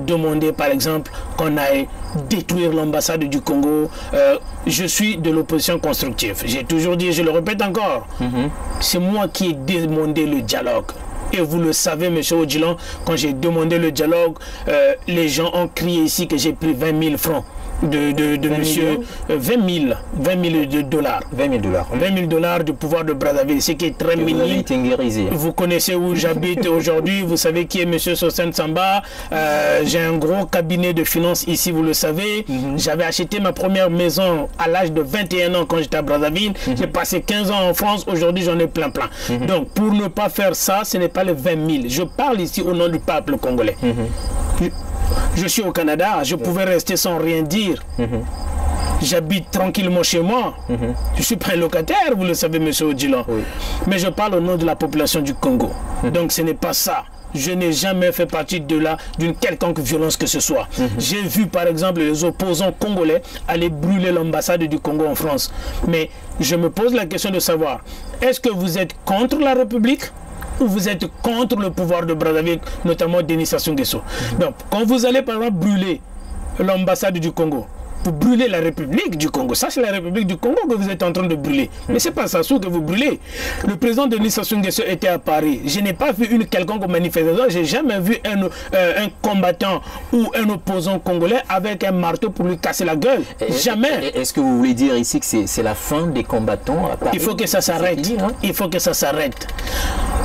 demander par exemple qu'on aille détruire l'ambassade du Congo. Je suis de l'opposition constructive. J'ai toujours dit, je le répète encore, c'est moi qui ai demandé le dialogue. Et vous le savez, M. Odjilan, quand j'ai demandé le dialogue, les gens ont crié ici que j'ai pris 20 000 francs de monsieur 20 000 dollars. 20 000 dollars. 20 000 dollars du pouvoir de Brazzaville, ce qui est très minime. Vous connaissez où j'habite aujourd'hui, vous savez qui est M. Sostène Samba. J'ai un gros cabinet de finances ici, vous le savez. J'avais acheté ma première maison à l'âge de 21 ans quand j'étais à Brazzaville. J'ai passé 15 ans en France, aujourd'hui j'en ai plein. Donc pour ne pas faire ça, ce n'est pas les 20 000. Je parle ici au nom du peuple congolais. Je suis au Canada, je pouvais rester sans rien dire. J'habite tranquillement chez moi. Je ne suis pas un locataire, vous le savez, M. Odjilan. Mais je parle au nom de la population du Congo. Donc ce n'est pas ça. Je n'ai jamais fait partie d'une quelconque violence que ce soit. J'ai vu par exemple les opposants congolais aller brûler l'ambassade du Congo en France. Mais je me pose la question de savoir, est-ce que vous êtes contre la République ou vous êtes contre le pouvoir de Brazzaville, notamment Denis Sassou Nguesso? Donc, quand vous allez par exemple brûler l'ambassade du Congo, vous brûlez la République du Congo. Ça, c'est la République du Congo que vous êtes en train de brûler. Mais ce n'est pas Sassou que vous brûlez. Le président Denis Sassou Nguesso était à Paris. Je n'ai pas vu une quelconque manifestation. Je n'ai jamais vu un combattant ou un opposant congolais avec un marteau pour lui casser la gueule. Jamais. Est-ce que vous voulez dire ici que c'est la fin des combattants à Paris? Il faut que ça s'arrête. Il faut que ça s'arrête.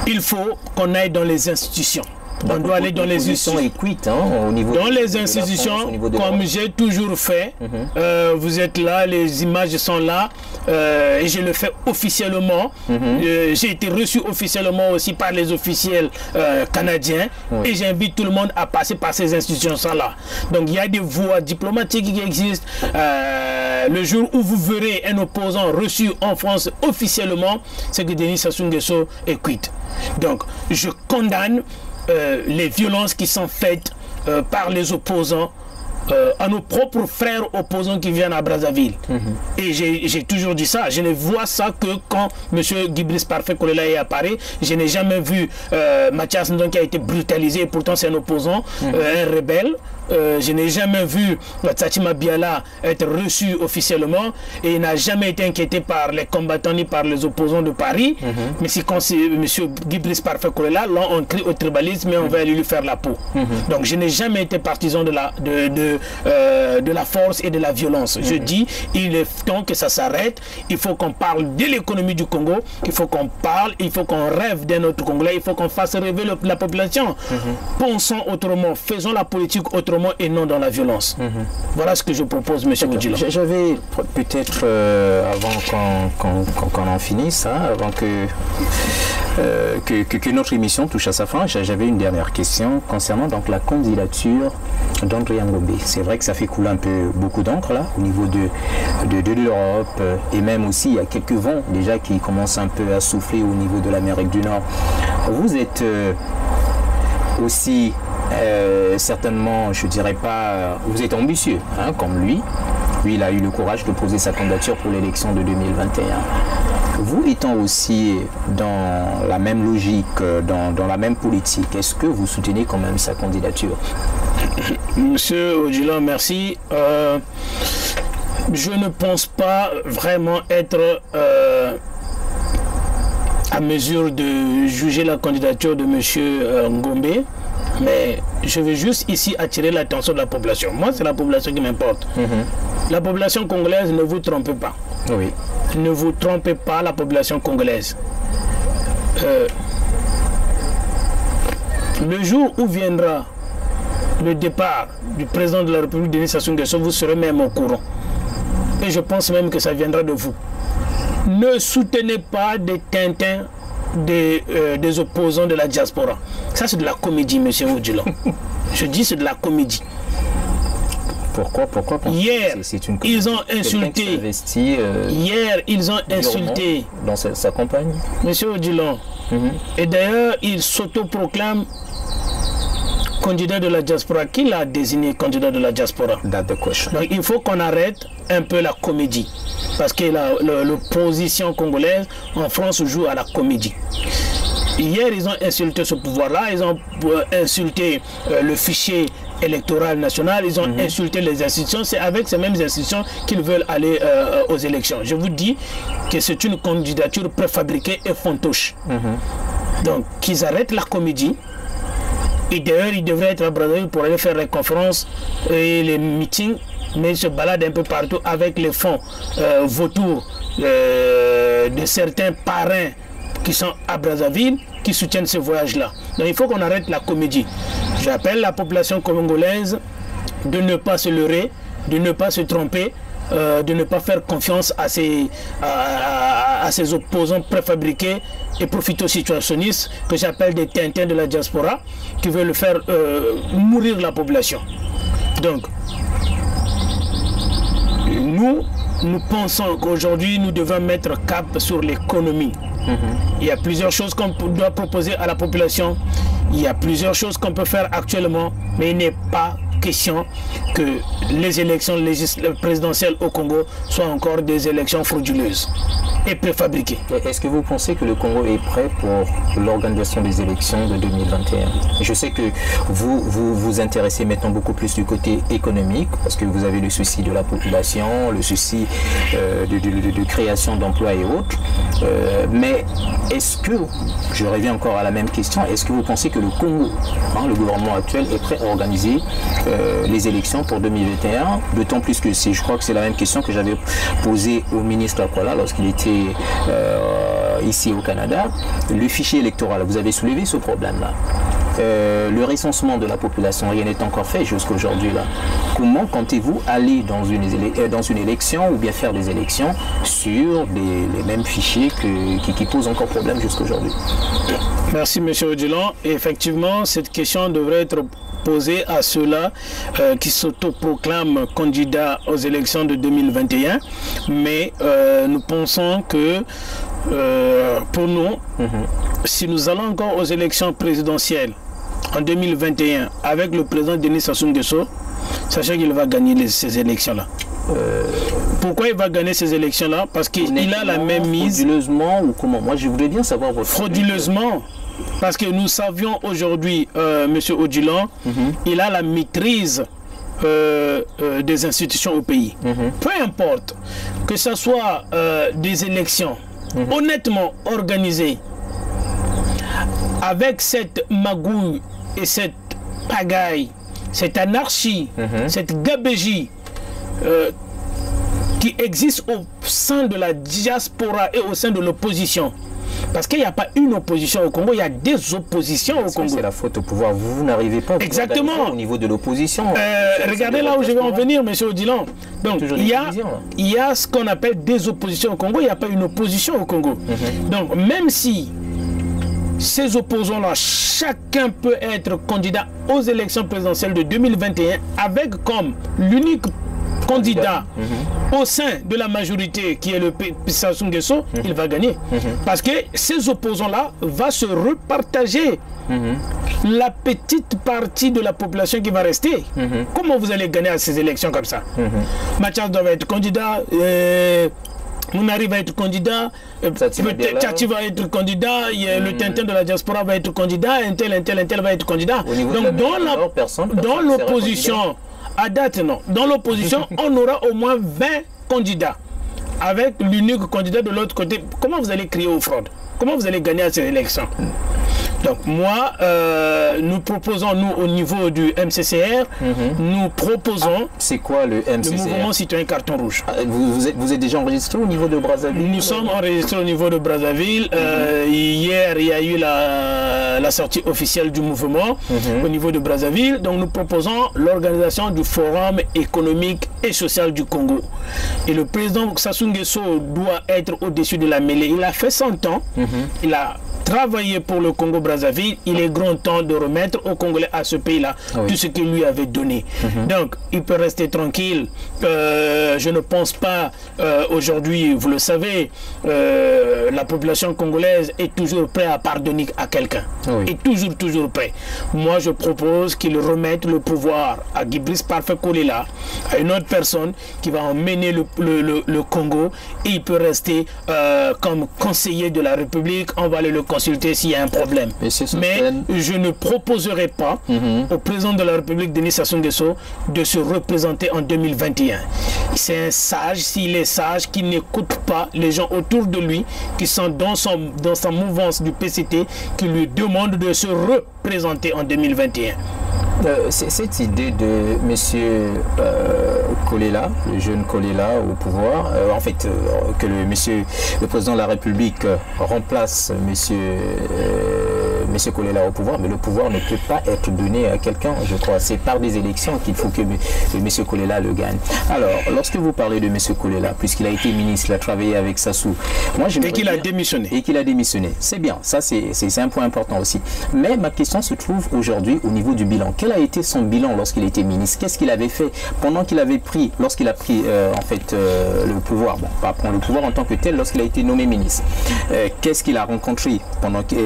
Il faut qu'on aille dans les institutions. On doit aller dans les institutions. Dans les institutions, comme j'ai toujours fait. Vous êtes là, les images sont là. Et je le fais officiellement. J'ai été reçu officiellement aussi par les officiels canadiens. Et j'invite tout le monde à passer par ces institutions-là. Donc il y a des voies diplomatiques qui existent. Le jour où vous verrez un opposant reçu en France officiellement, c'est que Denis Sassou Nguesso est quitte. Donc je condamne les violences qui sont faites par les opposants à nos propres frères opposants qui viennent à Brazzaville. Et j'ai toujours dit ça. Je ne vois ça que quand M. Guy-Brice Parfait Kolela est à Paris. Je n'ai jamais vu Mathias Ndong qui a été brutalisé, et pourtant c'est un opposant, un rebelle. Je n'ai jamais vu Tsatima Biala être reçu officiellement, et il n'a jamais été inquiété par les combattants ni par les opposants de Paris. Mais c'est quand M. Guy-Brice Parfait Kolela, là on crie au tribalisme et on va aller lui faire la peau. Donc je n'ai jamais été partisan de la force et de la violence. Je dis, il est temps que ça s'arrête. Il faut qu'on parle de l'économie du Congo. Il faut qu'on parle, il faut qu'on rêve d'un autre Congolais. Il faut qu'on fasse rêver la population. Pensons autrement, faisons la politique autrement et non dans la violence. Voilà ce que je propose, M. Odjilan. J'avais peut-être, avant qu'on en finisse, avant que notre émission touche à sa fin, j'avais une dernière question concernant donc la candidature d'André Ngombe. C'est vrai que ça fait couler un peu beaucoup d'encre là au niveau de l'Europe, et même aussi il y a quelques vents déjà qui commencent un peu à souffler au niveau de l'Amérique du Nord. Vous êtes aussi certainement, je dirais pas, vous êtes ambitieux comme lui. Lui, il a eu le courage de poser sa candidature pour l'élection de 2021. Vous étant aussi dans la même logique, dans la même politique, est-ce que vous soutenez quand même sa candidature? Monsieur Odjilan, merci. Je ne pense pas vraiment être à mesure de juger la candidature de monsieur Ngombe. Mais je veux juste ici attirer l'attention de la population. Moi, c'est la population qui m'importe. La population congolaise, ne vous trompez pas. Oui. Ne vous trompez pas, la population congolaise. Le jour où viendra le départ du président de la République, Denis Sassou Nguesso, vous serez même au courant. et je pense même que ça viendra de vous. Ne soutenez pas des tintins des opposants de la diaspora. Ça, c'est de la comédie, monsieur Odilon. Je dis c'est de la comédie. Pourquoi hier, ils ont insulté. Hier, ils ont insulté. Dans sa campagne. Monsieur Odilon. Et d'ailleurs, il s'autoproclame candidat de la diaspora. Qui l'a désigné candidat de la diaspora? Donc il faut qu'on arrête un peu la comédie. Parce que l'opposition congolaise en France joue à la comédie. Hier, ils ont insulté ce pouvoir-là, ils ont insulté le fichier électoral national, ils ont insulté les institutions. C'est avec ces mêmes institutions qu'ils veulent aller aux élections. Je vous dis que c'est une candidature préfabriquée et fantoche. Donc, qu'ils arrêtent la comédie. Et d'ailleurs, ils devraient être à Brazzaville pour aller faire les conférences et les meetings, mais ils se baladent un peu partout avec les fonds vautours de certains parrains qui sont à Brazzaville, qui soutiennent ce voyage-là. Donc il faut qu'on arrête la comédie. J'appelle la population congolaise de ne pas se leurrer, de ne pas se tromper, de ne pas faire confiance à ces opposants préfabriqués et profito-situationnistes que j'appelle des tintins de la diaspora qui veulent faire mourir la population. Donc, nous pensons qu'aujourd'hui, nous devons mettre cap sur l'économie. Il y a plusieurs choses qu'on doit proposer à la population. Il y a plusieurs choses qu'on peut faire actuellement, mais il n'est pas question que les élections présidentielles au Congo soient encore des élections frauduleuses et préfabriquées. Est-ce que vous pensez que le Congo est prêt pour l'organisation des élections de 2021? Je sais que vous vous intéressez maintenant beaucoup plus du côté économique, parce que vous avez le souci de la population, le souci de création d'emplois et autres. Mais est-ce que, je reviens encore à la même question, est-ce que vous pensez que le Congo, le gouvernement actuel, est prêt à organiser les élections pour 2021, d'autant plus que je crois que c'est la même question que j'avais posée au ministre Akwala lorsqu'il était ici au Canada. Le fichier électoral, vous avez soulevé ce problème-là. Le recensement de la population, rien n'est encore fait jusqu'à aujourd'hui là. Comment comptez-vous aller dans une élection ou bien faire des élections sur les mêmes fichiers qui posent encore problème jusqu'à aujourd'hui? Merci M. Odilon. Effectivement, cette question devrait être posée à ceux-là qui s'autoproclament candidats aux élections de 2021. Mais nous pensons que pour nous, si nous allons encore aux élections présidentielles en 2021 avec le président Denis Sassou Nguesso, sachant qu'il va gagner ces élections-là. Pourquoi il va gagner ces élections-là? Parce qu'il a la même mise. Frauduleusement ou comment? Moi, je voudrais bien savoir votre... Frauduleusement. Parce que nous savions aujourd'hui, M. Odilon, il a la maîtrise des institutions au pays. Peu importe que ce soit des élections honnêtement organisées, avec cette magouille et cette pagaille, cette anarchie, cette gabégie qui existe au sein de la diaspora et au sein de l'opposition. Parce qu'il n'y a pas une opposition au Congo, il y a des oppositions au Congo. C'est la faute au pouvoir. Vous n'arrivez pas exactement au niveau de l'opposition. Regardez là où je vais en venir, M. Odilon. Donc, il y a ce qu'on appelle des oppositions au Congo, il n'y a pas une opposition au Congo. Donc, même si ces opposants-là, chacun peut être candidat aux élections présidentielles de 2021 avec comme l'unique candidat au sein de la majorité qui est le Sassou Nguesso, il va gagner. Parce que ces opposants-là vont se repartager la petite partie de la population qui va rester. Comment vous allez gagner à ces élections comme ça? Mathias doit être candidat, Mounari va être candidat, Tchati va être candidat, le Tintin de la diaspora va être candidat, un tel va être candidat. Donc dans l'opposition, à date non, dans l'opposition on aura au moins 20 candidats avec l'unique candidat de l'autre côté. Comment vous allez crier aux fraudes? Comment vous allez gagner à ces élections? Donc moi, nous proposons, nous, au niveau du MCCR, nous proposons... C'est quoi le MCCR? Le mouvement citoyen carton rouge. Vous êtes déjà enregistré au niveau de Brazzaville? Nous sommes enregistrés au niveau de Brazzaville. Hier, il y a eu la sortie officielle du mouvement au niveau de Brazzaville. Donc nous proposons l'organisation du Forum économique et social du Congo. Et le président Sassou Nguesso doit être au-dessus de la mêlée. Il a fait 100 ans. Il a travaillé pour le Congo-Brazzaville. Il est grand temps de remettre aux Congolais, à ce pays-là, tout ce qu'il lui avait donné. Donc, il peut rester tranquille. Je ne pense pas, aujourd'hui, vous le savez, la population congolaise est toujours prête à pardonner à quelqu'un. Et toujours prêt. Moi, je propose qu'il remette le pouvoir à Guy Brice Parfait Kolela, à une autre personne qui va emmener le Congo. Et il peut rester comme conseiller de la République. On va aller le consulter s'il y a un problème. Mais je ne proposerai pas au président de la République, Denis Sassou Nguesso, de se représenter en 2021. C'est un sage, s'il est sage, qui n'écoute pas les gens autour de lui, qui sont dans sa mouvance du PCT, qui lui demandent de se représenter en 2021. Cette idée de M. Kolela, le jeune Kolela au pouvoir, en fait, que le président de la République remplace M. Kolela au pouvoir, mais le pouvoir ne peut pas être donné à quelqu'un, je crois. C'est par des élections qu'il faut que M. Kolela le gagne. Alors, lorsque vous parlez de M. Kolela, puisqu'il a été ministre, il a travaillé avec Sassou, moi je... Et qu'il a démissionné. Et qu'il a démissionné. C'est bien, ça c'est un point important aussi. Mais ma question se trouve aujourd'hui au niveau du bilan. Quel a été son bilan lorsqu'il était ministre? Qu'est-ce qu'il avait fait pendant qu'il avait pris, lorsqu'il a pris en fait le pouvoir, bon, pas prendre le pouvoir en tant que tel, lorsqu'il a été nommé ministre? Qu'est-ce qu'il a rencontré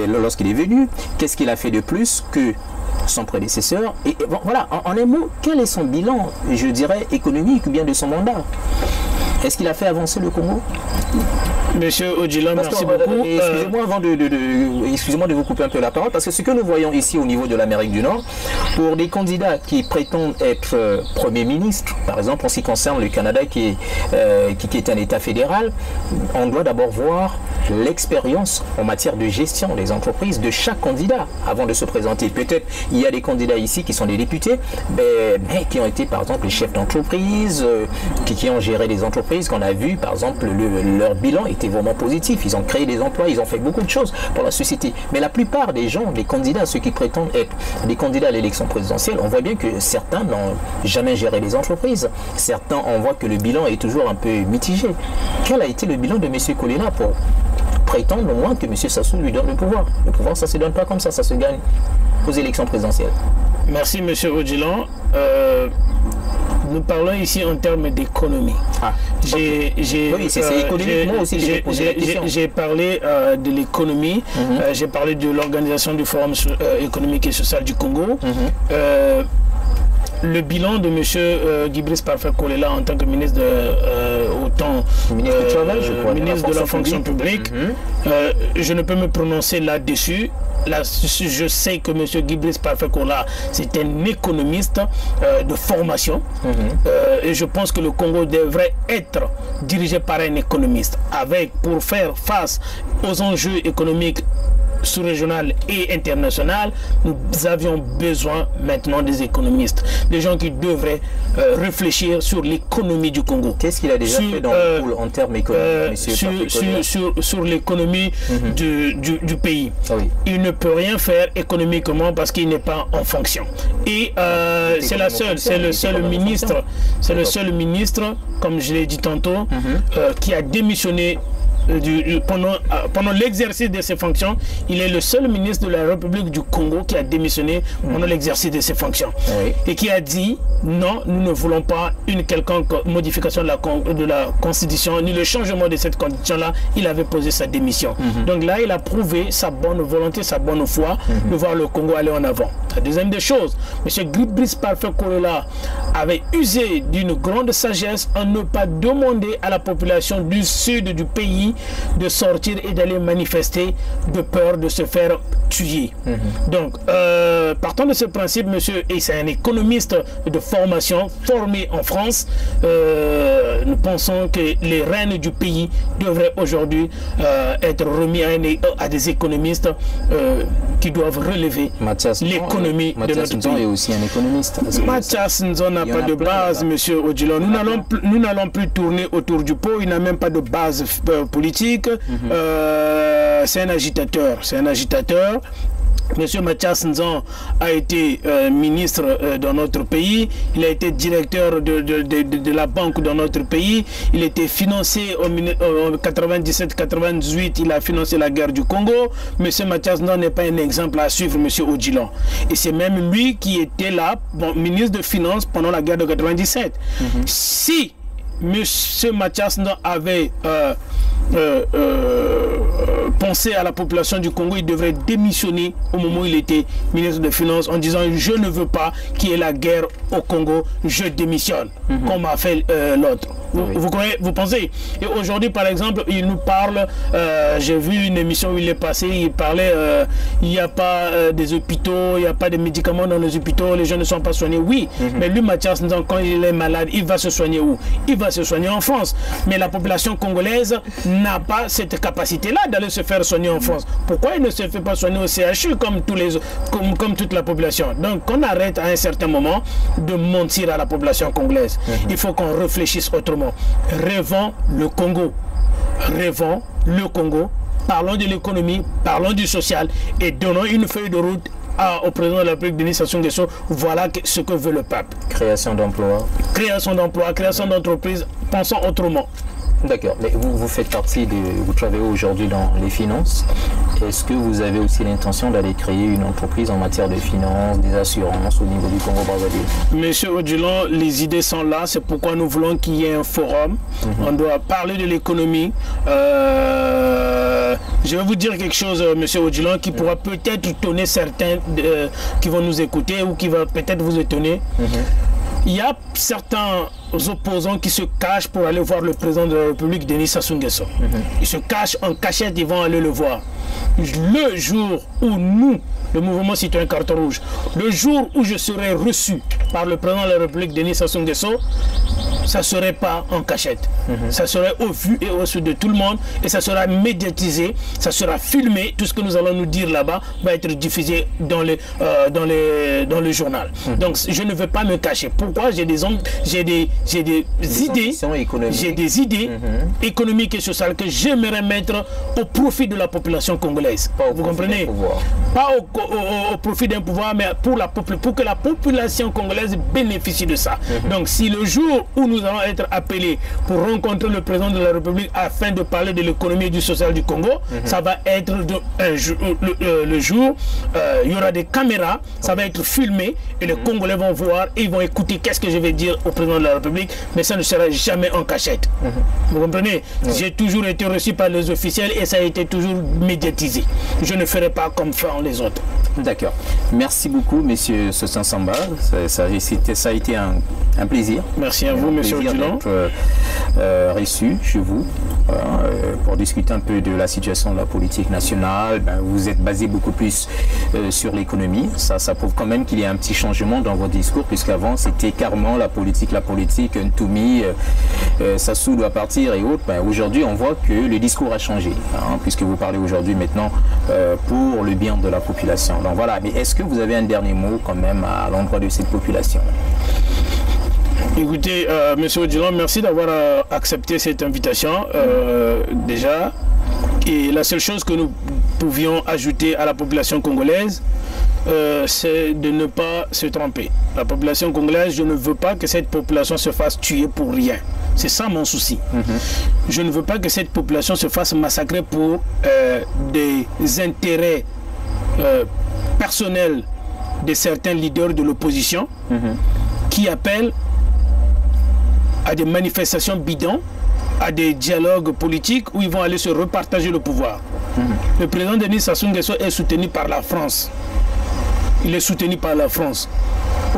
lorsqu'il est venu? Qu'est-ce qu'il a fait de plus que son prédécesseur? Et bon, voilà, en un mot, quel est son bilan, je dirais, économique ou bien de son mandat? Est-ce qu'il a fait avancer le Congo? Monsieur Odjilan, merci beaucoup. Excusez-moi de vous couper un peu la parole, parce que ce que nous voyons ici au niveau de l'Amérique du Nord, pour des candidats qui prétendent être Premier ministre, par exemple en ce qui concerne le Canada qui est un État fédéral, on doit d'abord voir l'expérience en matière de gestion des entreprises de chaque candidat avant de se présenter. Peut-être il y a des candidats ici qui sont des députés, mais qui ont été par exemple les chefs d'entreprise, qui ont géré des entreprises, qu'on a vu par exemple leur bilan était vraiment positif. Ils ont créé des emplois, ils ont fait beaucoup de choses pour la société. Mais la plupart des gens, les candidats, ceux qui prétendent être des candidats à l'élection présidentielle, on voit bien que certains n'ont jamais géré des entreprises. Certains, on voit que le bilan est toujours un peu mitigé. Quel a été le bilan de M. Kolela pour prétendre au moins que M. Sassou lui donne le pouvoir? Le pouvoir, ça ne se donne pas comme ça se gagne aux élections présidentielles. Merci M. Odjilan. Nous parlons ici en termes d'économie. Oui, c'est économique. Moi aussi, j'ai parlé de l'économie, j'ai parlé de l'organisation du Forum économique et social du Congo. Le bilan de M. Guy Brice Parfait Kolela en tant que ministre ministre de la fonction publique, je ne peux me prononcer là-dessus. Là, je sais que M. Guy Brice Parfait Kolela, c'est un économiste de formation. Et je pense que le Congo devrait être dirigé par un économiste, pour faire face aux enjeux économiques sous-régional et international. Nous avions besoin maintenant des économistes, des gens qui devraient réfléchir sur l'économie du Congo. Qu'est-ce qu'il a déjà fait dans le pool en termes économiques, sur l'économie du pays. Il ne peut rien faire économiquement parce qu'il n'est pas en fonction. Et c'est le seul ministre, comme je l'ai dit tantôt, qui a démissionné pendant l'exercice de ses fonctions. Il est le seul ministre de la République du Congo qui a démissionné pendant l'exercice de ses fonctions. Et qui a dit non, nous ne voulons pas une quelconque modification de la Constitution, ni le changement de cette Constitution-là. Il avait posé sa démission. Donc là, il a prouvé sa bonne volonté, sa bonne foi de voir le Congo aller en avant. La deuxième des choses, M. Guy Brice Parfait Kolela avait usé d'une grande sagesse en ne pas demander à la population du sud du pays de sortir et d'aller manifester de peur de se faire tuer. Donc, partant de ce principe, monsieur, et c'est un économiste de formation, formé en France, nous pensons que les rênes du pays devraient aujourd'hui être remis à des économistes qui doivent relever l'économie de notre pays. Est aussi un économiste. Mathias Nzon n'a pas de base, monsieur Odilon. Nous n'allons plus tourner autour du pot. Il n'a même pas de base politique. C'est un agitateur. C'est un agitateur. Monsieur Mathias Nzon a été ministre dans notre pays, il a été directeur de la banque dans notre pays, il était financé en 97-98, il a financé la guerre du Congo. Monsieur Mathias Nzon n'est pas un exemple à suivre, monsieur Odilon. Et c'est même lui qui était là, ministre de Finances pendant la guerre de 97. Si monsieur Mathias Nzon avait penser à la population du Congo, il devrait démissionner au moment où il était ministre des Finances en disant je ne veux pas qu'il y ait la guerre au Congo, je démissionne, comme a fait l'autre. Vous pensez? Et aujourd'hui, par exemple, il nous parle, j'ai vu une émission où il est passé, il parlait, il n'y a pas des hôpitaux, il n'y a pas de médicaments dans les hôpitaux, les gens ne sont pas soignés. Oui, mais lui, Mathias, quand il est malade, il va se soigner où? Il va se soigner en France. Mais la population congolaise n'a pas cette capacité-là d'aller se faire soigner en France. Pourquoi il ne se fait pas soigner au CHU comme toute la population? Donc, qu'on arrête à un certain moment de mentir à la population congolaise. Il faut qu'on réfléchisse autrement. Rêvons le Congo. Rêvons le Congo. Parlons de l'économie, parlons du social et donnons une feuille de route au président de la République, Denis Sassou Nguesso. Voilà ce que veut le peuple. Création d'emplois. Création d'emplois, création d'entreprises. Pensons autrement. D'accord, mais vous faites partie vous travaillez aujourd'hui dans les finances. Est-ce que vous avez aussi l'intention d'aller créer une entreprise en matière de finances, des assurances au niveau du Congo-Brazzaville? Monsieur Odilon, les idées sont là, c'est pourquoi nous voulons qu'il y ait un forum. On doit parler de l'économie. Je vais vous dire quelque chose, monsieur Odilon, qui pourra peut-être étonner certains qui vont nous écouter ou qui va peut-être vous étonner. Il y a certains opposants qui se cachent pour aller voir le président de la République, Denis Sassou Nguesso. Ils se cachent en cachette, ils vont aller le voir. Le jour où nous, le mouvement citoyen carton rouge, le jour où je serai reçu par le président de la République, Denis Sassou Nguesso, ça ne serait pas en cachette. Ça serait au vu et au su de tout le monde et ça sera médiatisé, ça sera filmé. Tout ce que nous allons nous dire là-bas va être diffusé dans le journal. Donc je ne veux pas me cacher. Pourquoi? J'ai des idées économiques et sociales que j'aimerais mettre au profit de la population congolaise. Vous comprenez? Pas au profit d'un pouvoir, mais pour que la population congolaise bénéficie de ça. Donc si le jour où nous allons être appelés pour rencontrer le président de la République afin de parler de l'économie et du social du Congo, ça va être le jour, il y aura des caméras, ça va être filmé et les Congolais vont voir et ils vont écouter qu'est-ce que je vais dire au président de la République, mais ça ne sera jamais en cachette. Vous comprenez? J'ai toujours été reçu par les officiels et ça a été toujours médiatisé. Je ne ferai pas comme font les autres. D'accord. Merci beaucoup, monsieur Sossan Samba. Ça a été un plaisir. Merci à vous, monsieur Odilon. Reçu chez vous pour discuter un peu de la situation de la politique nationale. Vous êtes basé beaucoup plus sur l'économie. Ça prouve quand même qu'il y a un petit changement dans votre discours, puisqu'avant c'était carrément la politique, Ntoumi, Sassou doit partir et autres. Aujourd'hui, on voit que le discours a changé, puisque vous parlez aujourd'hui maintenant pour le bien de la population. Donc voilà, mais est-ce que vous avez un dernier mot quand même à l'endroit de cette population? Écoutez, monsieur Odilon, merci d'avoir accepté cette invitation déjà. Et la seule chose que nous pouvions ajouter à la population congolaise, c'est de ne pas se tromper. La population congolaise, je ne veux pas que cette population se fasse tuer pour rien. C'est ça mon souci. Je ne veux pas que cette population se fasse massacrer pour des intérêts personnels de certains leaders de l'opposition qui appellent à des manifestations bidons, à des dialogues politiques où ils vont aller se repartager le pouvoir. Le président Denis Sassou Nguesso est soutenu par la France. Il est soutenu par la France.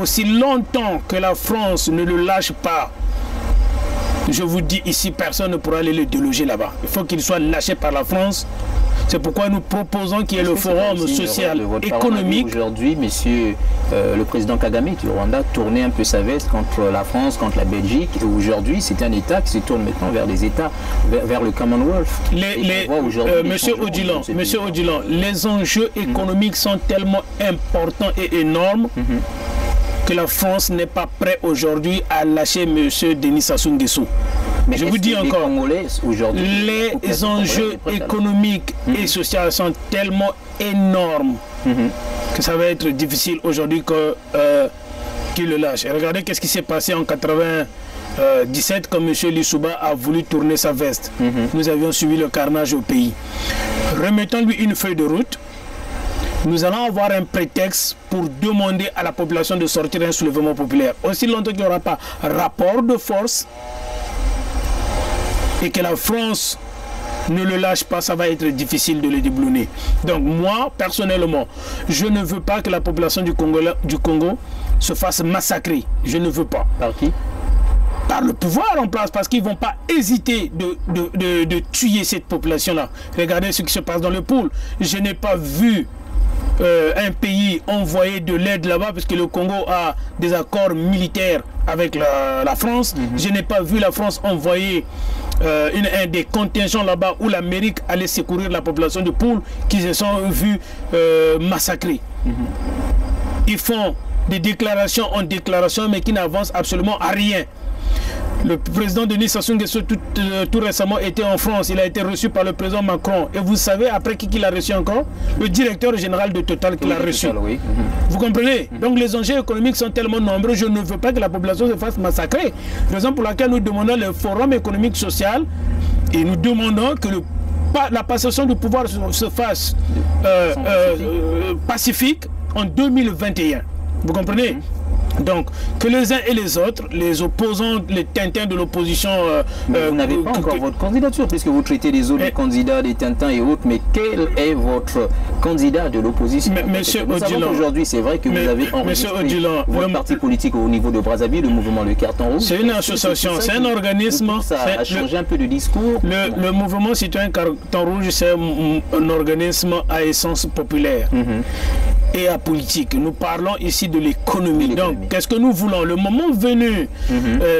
Aussi longtemps que la France ne le lâche pas, Je vous dis ici, personne ne pourra aller le déloger là-bas. Il faut qu'il soit lâché par la France. C'est pourquoi nous proposons qu'il y ait le forum social économique. Aujourd'hui, monsieur le président Kagame du Rwanda tournait un peu sa veste contre la France, contre la Belgique. Et aujourd'hui, c'est un État qui se tourne maintenant vers les États, vers le Commonwealth. Monsieur Odilon, les enjeux économiques sont tellement importants et énormes que la France n'est pas prête aujourd'hui à lâcher monsieur Denis Sassou Nguesso. Mais je vous dis encore, les enjeux économiques et sociaux sont tellement énormes que ça va être difficile aujourd'hui qu'il le lâche. Et regardez qu'est-ce qui s'est passé en 97 quand M. Lissouba a voulu tourner sa veste. Nous avions suivi le carnage au pays. Remettons-lui une feuille de route. Nous allons avoir un prétexte pour demander à la population de sortir un soulèvement populaire. Aussi longtemps qu'il n'y aura pas rapport de force et que la France ne le lâche pas, ça va être difficile de le déboulonner. Donc moi, personnellement, je ne veux pas que la population du Congo se fasse massacrer. Je ne veux pas. Par qui? Par le pouvoir en place, parce qu'ils ne vont pas hésiter de tuer cette population-là. Regardez ce qui se passe dans le pôle. Je n'ai pas vu un pays envoyer de l'aide là-bas, parce que le Congo a des accords militaires avec la France. Je n'ai pas vu la France envoyer des contingents là-bas où l'Amérique allait secourir la population de Poul qui se sont vus massacrés. Ils font des déclarations en déclaration, mais qui n'avancent absolument à rien. Le président Denis Sassou Nguesso tout récemment était en France. Il a été reçu par le président Macron. Et vous savez après qui l'a reçu encore? Le directeur général de Total qui l'a reçu. Vous comprenez? Donc les enjeux économiques sont tellement nombreux. Je ne veux pas que la population se fasse massacrer. Raison pour laquelle nous demandons le forum économique social et nous demandons que la passation du pouvoir se fasse pacifique en 2021. Vous comprenez? Donc, que les uns et les autres, les opposants, les tintins de l'opposition... vous n'avez pas encore votre candidature, puisque vous traitez les autres candidats, des tintins et autres, mais quel est votre candidat de l'opposition? Monsieur Odilon, aujourd'hui, c'est vrai que vous avez enregistré votre parti politique au niveau de Brazzaville, le mouvement Le Carton Rouge. C'est une association, c'est un organisme... Ça a changé un peu de discours. Le mouvement citoyen Carton Rouge, c'est un organisme à essence populaire. Et à politique. Nous parlons ici de l'économie. Donc, qu'est-ce que nous voulons? Le moment venu,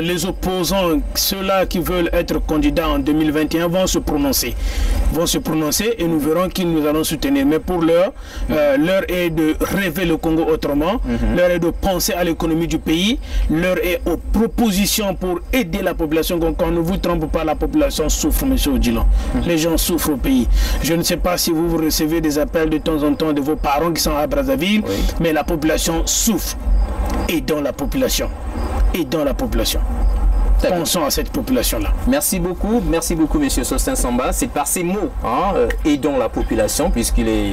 les opposants, ceux-là qui veulent être candidats en 2021, vont se prononcer. Et nous verrons qui nous allons soutenir. Mais pour l'heure, l'heure est de rêver le Congo autrement. L'heure est de penser à l'économie du pays. L'heure est aux propositions pour aider la population. Quand ne vous trompez pas, la population souffre, monsieur Odilon. Les gens souffrent au pays. Je ne sais pas si vous recevez des appels de temps en temps de vos parents qui sont à Brazzaville, mais la population souffre. Aidons la population. Aidons la population. Pensons à cette population-là. Merci beaucoup, monsieur Sostin Samba. C'est par ces mots, aidons la population, puisqu'il est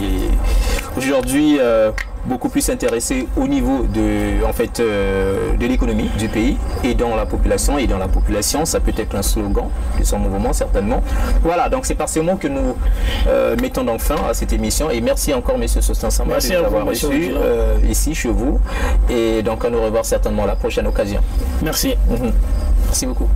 aujourd'hui beaucoup plus intéressé au niveau de l'économie du pays. Aidons la population, ça peut être un slogan de son mouvement, certainement. Voilà, donc c'est par ces mots que nous mettons donc fin à cette émission. Et merci encore, monsieur Sostin Samba, de nous avoir reçu ici, chez vous. Et donc, à nous revoir certainement à la prochaine occasion. Merci. Merci beaucoup.